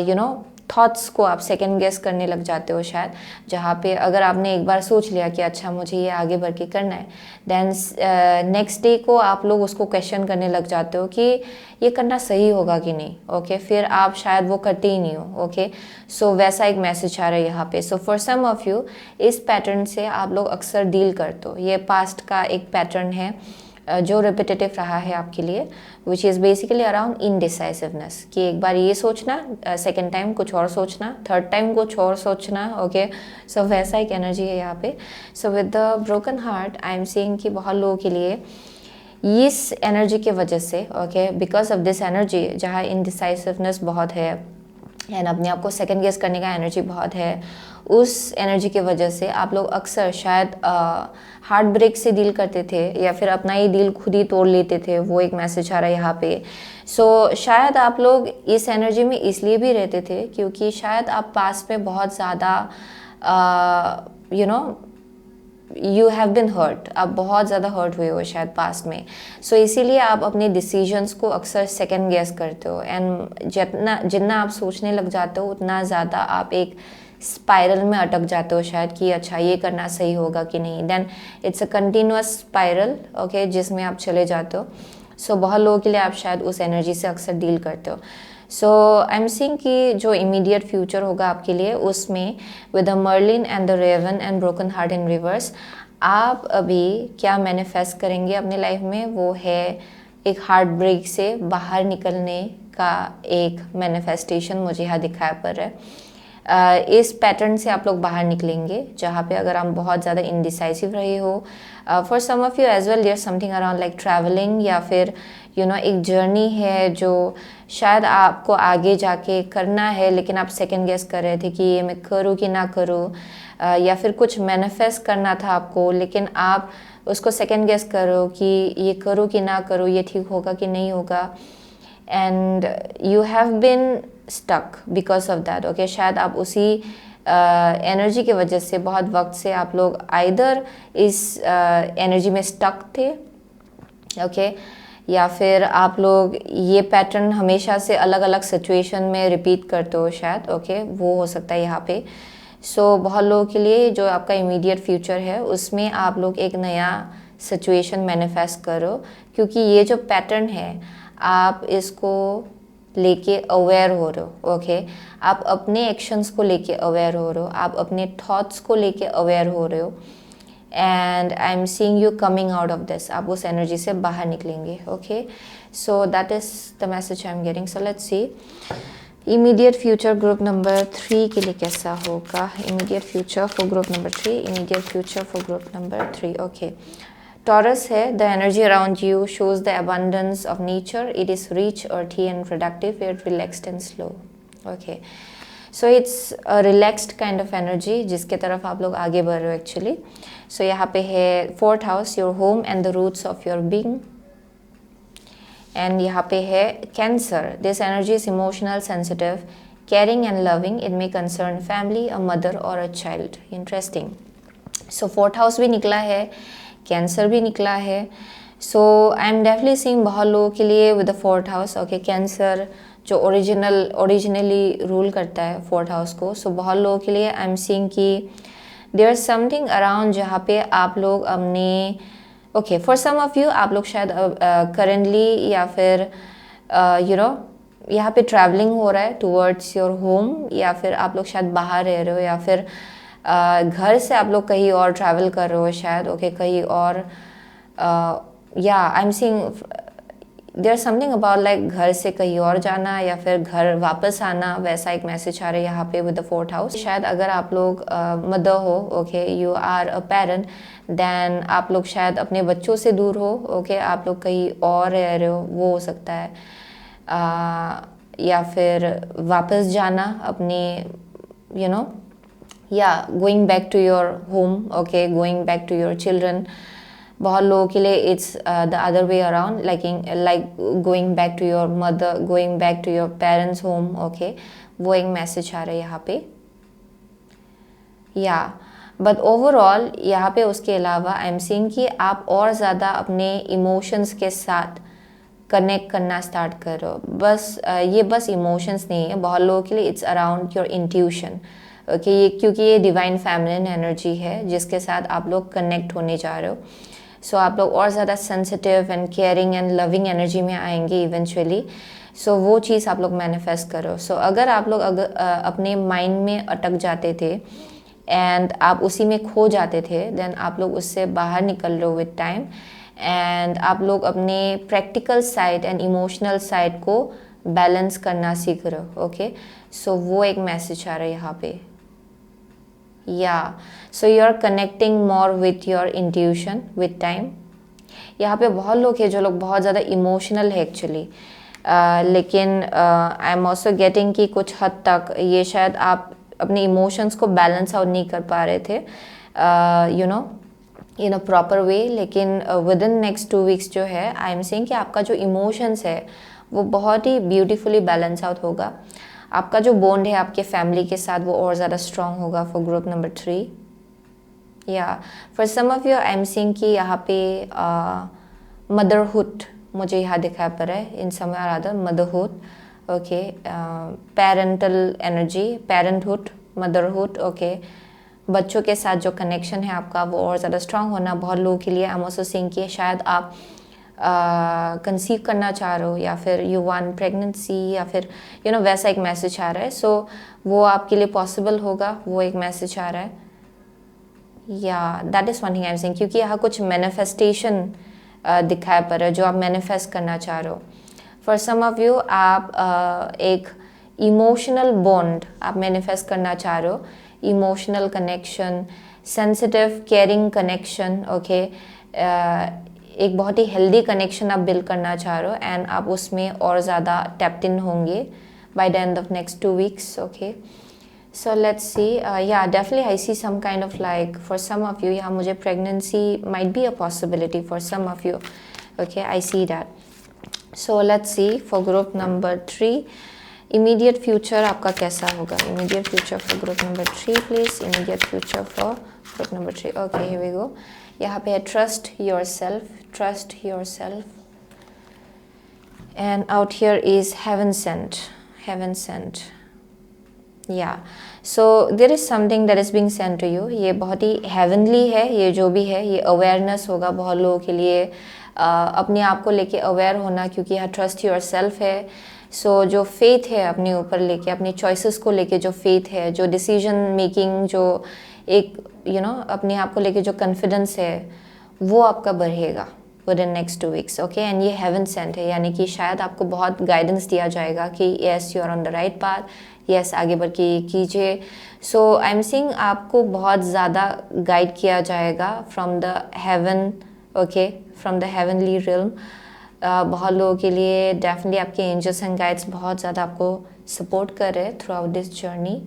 यू नो थॉट्स को आप सेकंड गेस करने लग जाते हो शायद, जहाँ पे अगर आपने एक बार सोच लिया कि अच्छा मुझे ये आगे बढ़ के करना है, देन नेक्स्ट डे को आप लोग उसको क्वेश्चन करने लग जाते हो कि ये करना सही होगा कि नहीं, ओके, फिर आप शायद वो करते ही नहीं हो, ओके। सो वैसा एक मैसेज आ रहा है यहाँ पे। So for some of you इस पैटर्न से आप लोग अक्सर डील करते हो, ये पास्ट का एक पैटर्न है जो रिपीटेटिव रहा है आपके लिए, which is basically around indecisiveness, कि एक बार ये सोचना, सेकेंड टाइम कुछ और सोचना, थर्ड टाइम कुछ और सोचना, ओके। सो वैसा एक एनर्जी है यहाँ पे। सो with the broken heart I am seeing कि बहुत लोगों के लिए इस एनर्जी के वजह से, okay, because of this energy जहाँ इनडिसाइसिवनेस बहुत है एंड अपने आप को सेकेंड गेस करने का एनर्जी बहुत है, उस एनर्जी के वजह से आप लोग अक्सर शायद हार्ट ब्रेक से डील करते थे, या फिर अपना ही दिल खुद ही तोड़ लेते थे, वो एक मैसेज आ रहा है यहाँ पे। सो शायद आप लोग इस एनर्जी में इसलिए भी रहते थे क्योंकि शायद आप पास में बहुत ज़्यादा you know you have been hurt, आप बहुत ज़्यादा हर्ट हुए हो शायद पास्ट में। सो इसीलिए आप अपने डिसीजंस को अक्सर सेकंड गेस करते हो, एंड जितना आप सोचने लग जाते हो उतना ज़्यादा आप एक स्पाइरल में अटक जाते हो शायद कि अच्छा ये करना सही होगा कि नहीं, then it's a continuous spiral, okay, जिसमें आप चले जाते हो। सो बहुत लोगों के लिए आप शायद उस एनर्जी से अक्सर डील करते हो। सो आई एम सीइंग कि जो इमीडिएट फ्यूचर होगा आपके लिए उसमें with the Merlin and the raven and broken heart in reverse, आप अभी क्या मैनिफेस्ट करेंगे अपने लाइफ में, वो है एक हार्ट ब्रेक से बाहर निकलने का एक मैनिफेस्टेशन मुझे यहाँ दिखाया पड़ रहा है। इस पैटर्न से आप लोग बाहर निकलेंगे जहाँ पे अगर आप बहुत ज़्यादा इनडिसाइसिव रहे हो, for some of you as well there something around like travelling, या फिर एक जर्नी है जो शायद आपको आगे जाके करना है लेकिन आप सेकंड गेस कर रहे थे कि ये मैं करूँ कि ना करूँ, या फिर कुछ मैनिफेस्ट करना था आपको लेकिन आप उसको सेकंड गेस करो कि ये करूँ कि ना करूँ, ये ठीक होगा कि नहीं होगा, and you have been stuck because of that, okay. शायद आप उसी एनर्जी की वजह से बहुत वक्त से आप लोग आइदर इस एनर्जी में स्टक थे, ओके, या फिर आप लोग ये पैटर्न हमेशा से अलग अलग सिचुएशन में रिपीट करते हो शायद, ओके, वो हो सकता है यहाँ पे। सो बहुत लोगों के लिए जो आपका इमीडिएट फ्यूचर है उसमें आप लोग एक नया सिचुएशन मैनिफेस्ट करो, क्योंकि ये जो पैटर्न है आप इसको लेके अवेयर हो रहे हो, ओके। आप अपने एक्शंस को लेके अवेयर हो रहे हो, आप अपने थॉट्स को लेके अवेयर हो रहे हो, and I am seeing you coming out of this, आप उस एनर्जी से बाहर निकलेंगे, okay. So that is the message I am getting. So let's see immediate future group number 3 के लिए कैसा होगा। Immediate future for group number 3, immediate future for group number 3, okay. Taurus है, the energy around you shows the abundance of nature. It is rich, earthy and productive, yet relaxed and slow. Okay. So it's a relaxed kind of energy जिसके तरफ आप लोग आगे बढ़ रहे हो actually. So यहाँ पे है 4th house, your home and the roots of your being. And यहाँ पे है Cancer. This energy is emotional, sensitive, caring and loving. It may concern family, a mother or a child. Interesting. So 4th house भी निकला है, cancer भी निकला है। सो I am definitely seeing बहुत लोगों के लिए with the 4th house, okay, cancer जो ओरिजिनली रूल करता है 4th हाउस को। सो बहुत लोगों के लिए आई एम सीइंग कि देयर इज समथिंग अराउंड जहाँ पे आप लोग अपने, okay, for some of you आप लोग शायद करेंटली या फिर यहाँ पे ट्रैवलिंग हो रहा है टूवर्ड्स योर होम, या फिर आप लोग शायद बाहर रह रहे हो, या फिर घर से आप लोग कहीं और ट्रैवल कर रहे हो शायद, ओके, कहीं और, या I am seeing there something about like घर से कहीं और जाना या फिर घर वापस आना, वैसा एक मैसेज आ रहा है यहाँ पे विद द 4th हाउस। शायद अगर आप लोग मदर हो, okay, you are a parent, then आप लोग शायद अपने बच्चों से दूर हो, ओके, आप लोग कहीं और रह रहे हो, वो हो सकता है, या फिर वापस जाना अपने yeah, going back to your home, okay, going back to your children. बहुत लोगों के लिए it's the other way around, like going back to your mother, going back to your parents home, okay, वो एक मैसेज आ रहा है यहाँ पे, बट ओवरऑल यहाँ पे उसके अलावा आई एम सीइंग कि आप और ज़्यादा अपने इमोशंस के साथ कनेक्ट करना स्टार्ट करो। ये बस इमोशंस नहीं है, बहुत लोगों के लिए it's around your intuition, okay, क्योंकि ये डिवाइन फेमिनिन एनर्जी है जिसके साथ आप लोग कनेक्ट होने जा रहे हो। सो आप लोग और ज़्यादा sensitive and caring and loving energy में आएंगे इवेंचुअली। सो वो चीज़ आप लोग मैनिफेस्ट करो। सो अगर आप लोग अपने माइंड में अटक जाते थे एंड आप उसी में खो जाते थे, देन आप लोग उससे बाहर निकल रहे हो विद टाइम, एंड आप लोग अपने practical side and emotional side को बैलेंस करना सीख रहे हो, ओके। सो वो एक मैसेज आ रहा है यहाँ पे, so you are connecting more with your intuition with time. यहाँ पे बहुत लोग हैं जो लोग बहुत ज़्यादा इमोशनल है एक्चुअली, लेकिन आई एम ऑल्सो गेटिंग कि कुछ हद तक ये शायद आप अपने इमोशंस को बैलेंस आउट नहीं कर पा रहे थे इन अ प्रॉपर वे, लेकिन विद इन नेक्स्ट 2 वीक्स जो है आई एम सेइंग कि आपका जो इमोशंस है वो बहुत ही ब्यूटीफुली बैलेंस आउट होगा। आपका जो बॉन्ड है आपके फैमिली के साथ वो और ज़्यादा स्ट्रॉन्ग होगा for group number 3। For some of you I am seeing कि यहाँ पे मदरहुड मुझे यहाँ दिखाया पड़ रहा है इन समय other, motherhood, okay, parental energy, parenthood, motherhood, okay, बच्चों के साथ जो कनेक्शन है आपका वो और ज़्यादा स्ट्रांग होना बहुत लोगों के लिए। आई एम आल्सो सीइंग कि शायद आप कंसीव करना चाह रहे हो या फिर यू वांट प्रेगनेंसी या फिर वैसा एक मैसेज आ रहा है। सो वो आपके लिए पॉसिबल होगा, वो एक मैसेज आ रहा है। या that is one thing I am saying, क्योंकि यहाँ कुछ मैनिफेस्टेशन दिखाई पड़ रहा है जो आप मैनिफेस्ट करना चाह रहे हो। फॉर सम ऑफ यू आप एक इमोशनल बॉन्ड आप मैनिफेस्ट करना चाह रहे हो, emotional connection, sensitive caring connection, okay, एक बहुत ही हेल्दी कनेक्शन आप बिल्ड करना चाह रहे हो एंड आप उसमें और ज़्यादा टैप्ड इन होंगे by the end of next 2 weeks, okay. So let's see, yeah, definitely I see some kind of like for some of you, yeah, मुझे pregnancy might be a possibility for some of you, okay, I see that. So let's see for group number 3, immediate future आपका कैसा होगा? Immediate future for group number 3 please, immediate future for group number 3, okay, here we go. यहाँ पे है trust yourself, trust yourself, and out here is heaven sent, heaven sent. या so there is something that is being send to you. ये बहुत ही heavenly है, ये जो भी है, ये अवेयरनेस होगा बहुत लोगों के लिए, अपने आप को लेके अवेयर होना, क्योंकि यहाँ ट्रस्ट योर सेल्फ है। सो जो फेथ है अपने ऊपर लेके, अपनी चॉइसेस को लेके जो फेथ है, जो डिसीजन मेकिंग, जो एक अपने आप को लेके जो कॉन्फिडेंस है, वो आपका बढ़ेगा with in next 2 weeks, okay. And ये हेवन सेंट है, यानी कि शायद आपको बहुत गाइडेंस दिया जाएगा कि yes you are on the right path, yes आगे बढ़ के कीजिए। सो आई एम सीइंग आपको बहुत ज़्यादा गाइड किया जाएगा from the haven, okay, from the heavenly realm. बहुत लोगों के लिए डेफिनेटली आपके एंजल्स एंड गाइड्स बहुत ज़्यादा आपको सपोर्ट कर रहे हैं through out this journey.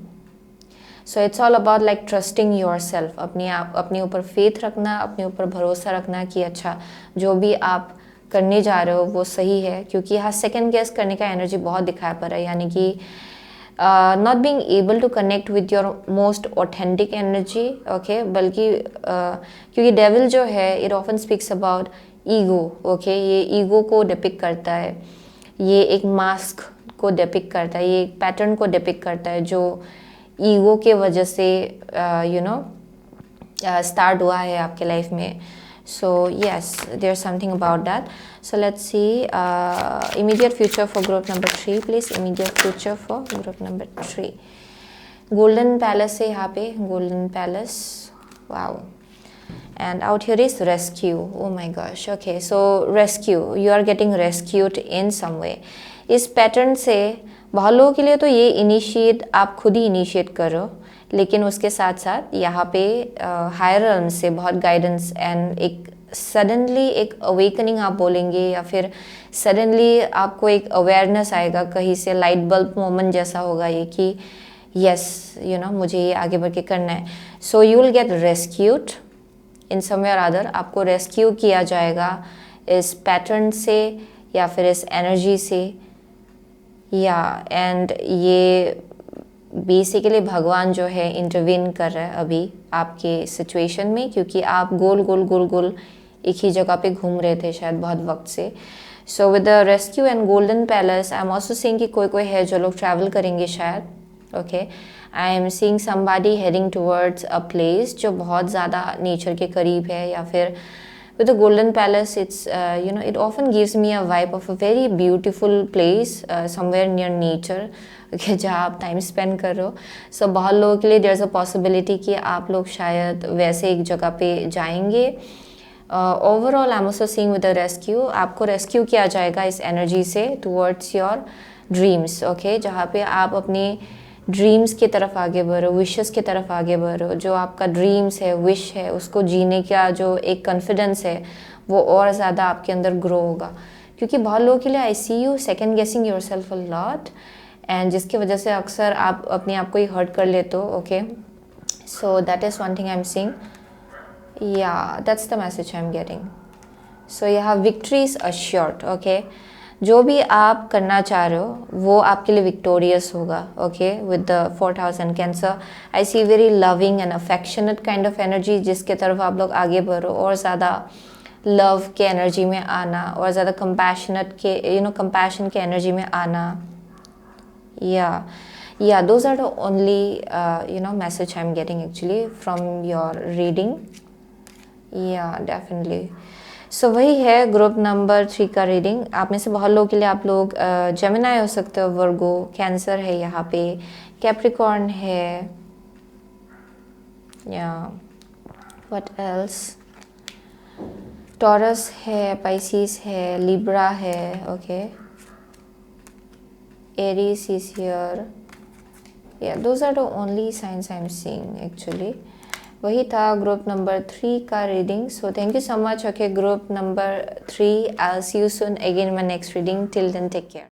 So it's all about like trusting your self, अपने ऊपर फेथ रखना, अपने ऊपर भरोसा रखना कि अच्छा जो भी आप करने जा रहे हो वो सही है, क्योंकि यहाँ सेकेंड गेस करने का एनर्जी बहुत दिखाई पड़ रहा है, यानी कि not being able to connect with your most authentic energy, okay, बल्कि क्योंकि डेविल जो है it often speaks about ego, okay, ये ईगो को डिपिक्ट करता है, ये एक मास्क को डिपिक्ट करता है, ये एक पैटर्न को डिपिक्ट करता है जो ईगो के वजह से स्टार्ट हुआ है आपके लाइफ में। So yes, there's something about that. So let's see, immediate future for group number 3 please, immediate future for group number 3. Golden Palace है यहाँ पे, Golden Palace, wow. And out here is rescue, oh my gosh, okay, so rescue, you are getting rescued in some way. इस pattern से बहुत लोगों के लिए तो ये इनिशिएट आप खुद ही इनिशिएट करो, लेकिन उसके साथ साथ यहाँ पे हायर रिल्म से बहुत गाइडेंस एंड एक सडनली एक अवेकनिंग आप बोलेंगे, या फिर सडनली आपको एक अवेयरनेस आएगा कहीं से, लाइट बल्ब मोमेंट जैसा होगा ये कि यस मुझे ये आगे बढ़ के करना है। So you will get rescued in somewhere other, आपको रेस्क्यू किया जाएगा इस पैटर्न से या फिर इस एनर्जी से, या एंड ये बेसिकली भगवान जो है इंटरवीन कर रहा है अभी आपके सिचुएशन में, क्योंकि आप गोल गोल गोल गोल एक ही जगह पे घूम रहे थे शायद बहुत वक्त से। सो with the rescue and golden palace, I am also seeing कि कोई है जो लोग ट्रैवल करेंगे शायद, okay. I am seeing somebody heading towards a place जो बहुत ज़्यादा नेचर के करीब है, या फिर with the golden palace, it's it often gives me a vibe of a very beautiful place, somewhere near nature, okay, जहाँ आप टाइम स्पेंड कर रहे हो। सो बहुत लोगों के लिए देयर इज़ अ पॉसिबिलिटी कि आप लोग शायद वैसे एक जगह पे जाएंगे। Overall I am also seeing with the rescue, आपको रेस्क्यू किया जाएगा इस एनर्जी से टुवर्ड्स योर ड्रीम्स, ओके, जहाँ पे आप अपनी ड्रीम्स की तरफ आगे बढ़ो, विशेस की तरफ आगे बढ़ो, जो आपका ड्रीम्स है, विश है, उसको जीने का जो एक कॉन्फिडेंस है वो और ज़्यादा आपके अंदर ग्रो होगा, क्योंकि बहुत लोगों के लिए आई सी यू सेकेंड गेसिंग your self a lot, and जिसकी वजह से अक्सर आप अपने आप को ही हर्ट कर लेते हो, okay. So that is one thing I am seeing, या that's the message I am getting. So यहाँ विक्ट्री इज़ अश्योर्ड, ओके, जो भी आप करना चाह रहे हो वो आपके लिए विक्टोरियस होगा, okay. With the 4th house and Cancer, I see very loving and affectionate kind of energy, जिसके तरफ आप लोग आगे बढ़ो और ज़्यादा लव के एनर्जी में आना, और ज़्यादा कंपैशनेट के कंपैशन के एनर्जी में आना। या Yeah, those are the only message I'm getting actually from your reading. Yeah, definitely. सो वही है ग्रुप नंबर 3 का रीडिंग। आप में से बहुत लोगों के लिए आप लोग जेमिनाई हो सकते हो, वर्गो, कैंसर है यहाँ पे, कैप्रिकॉर्न है, या व्हाट एल्स, टॉरस है, पाइसिस है, लिब्रा है, ओके, एरीज इज हियर। या those are the only signs I am seeing actually. वही था ग्रुप नंबर 3 का reading. So thank you so much. Okay, group number 3, I will see you soon again in my next reading. Till then take care.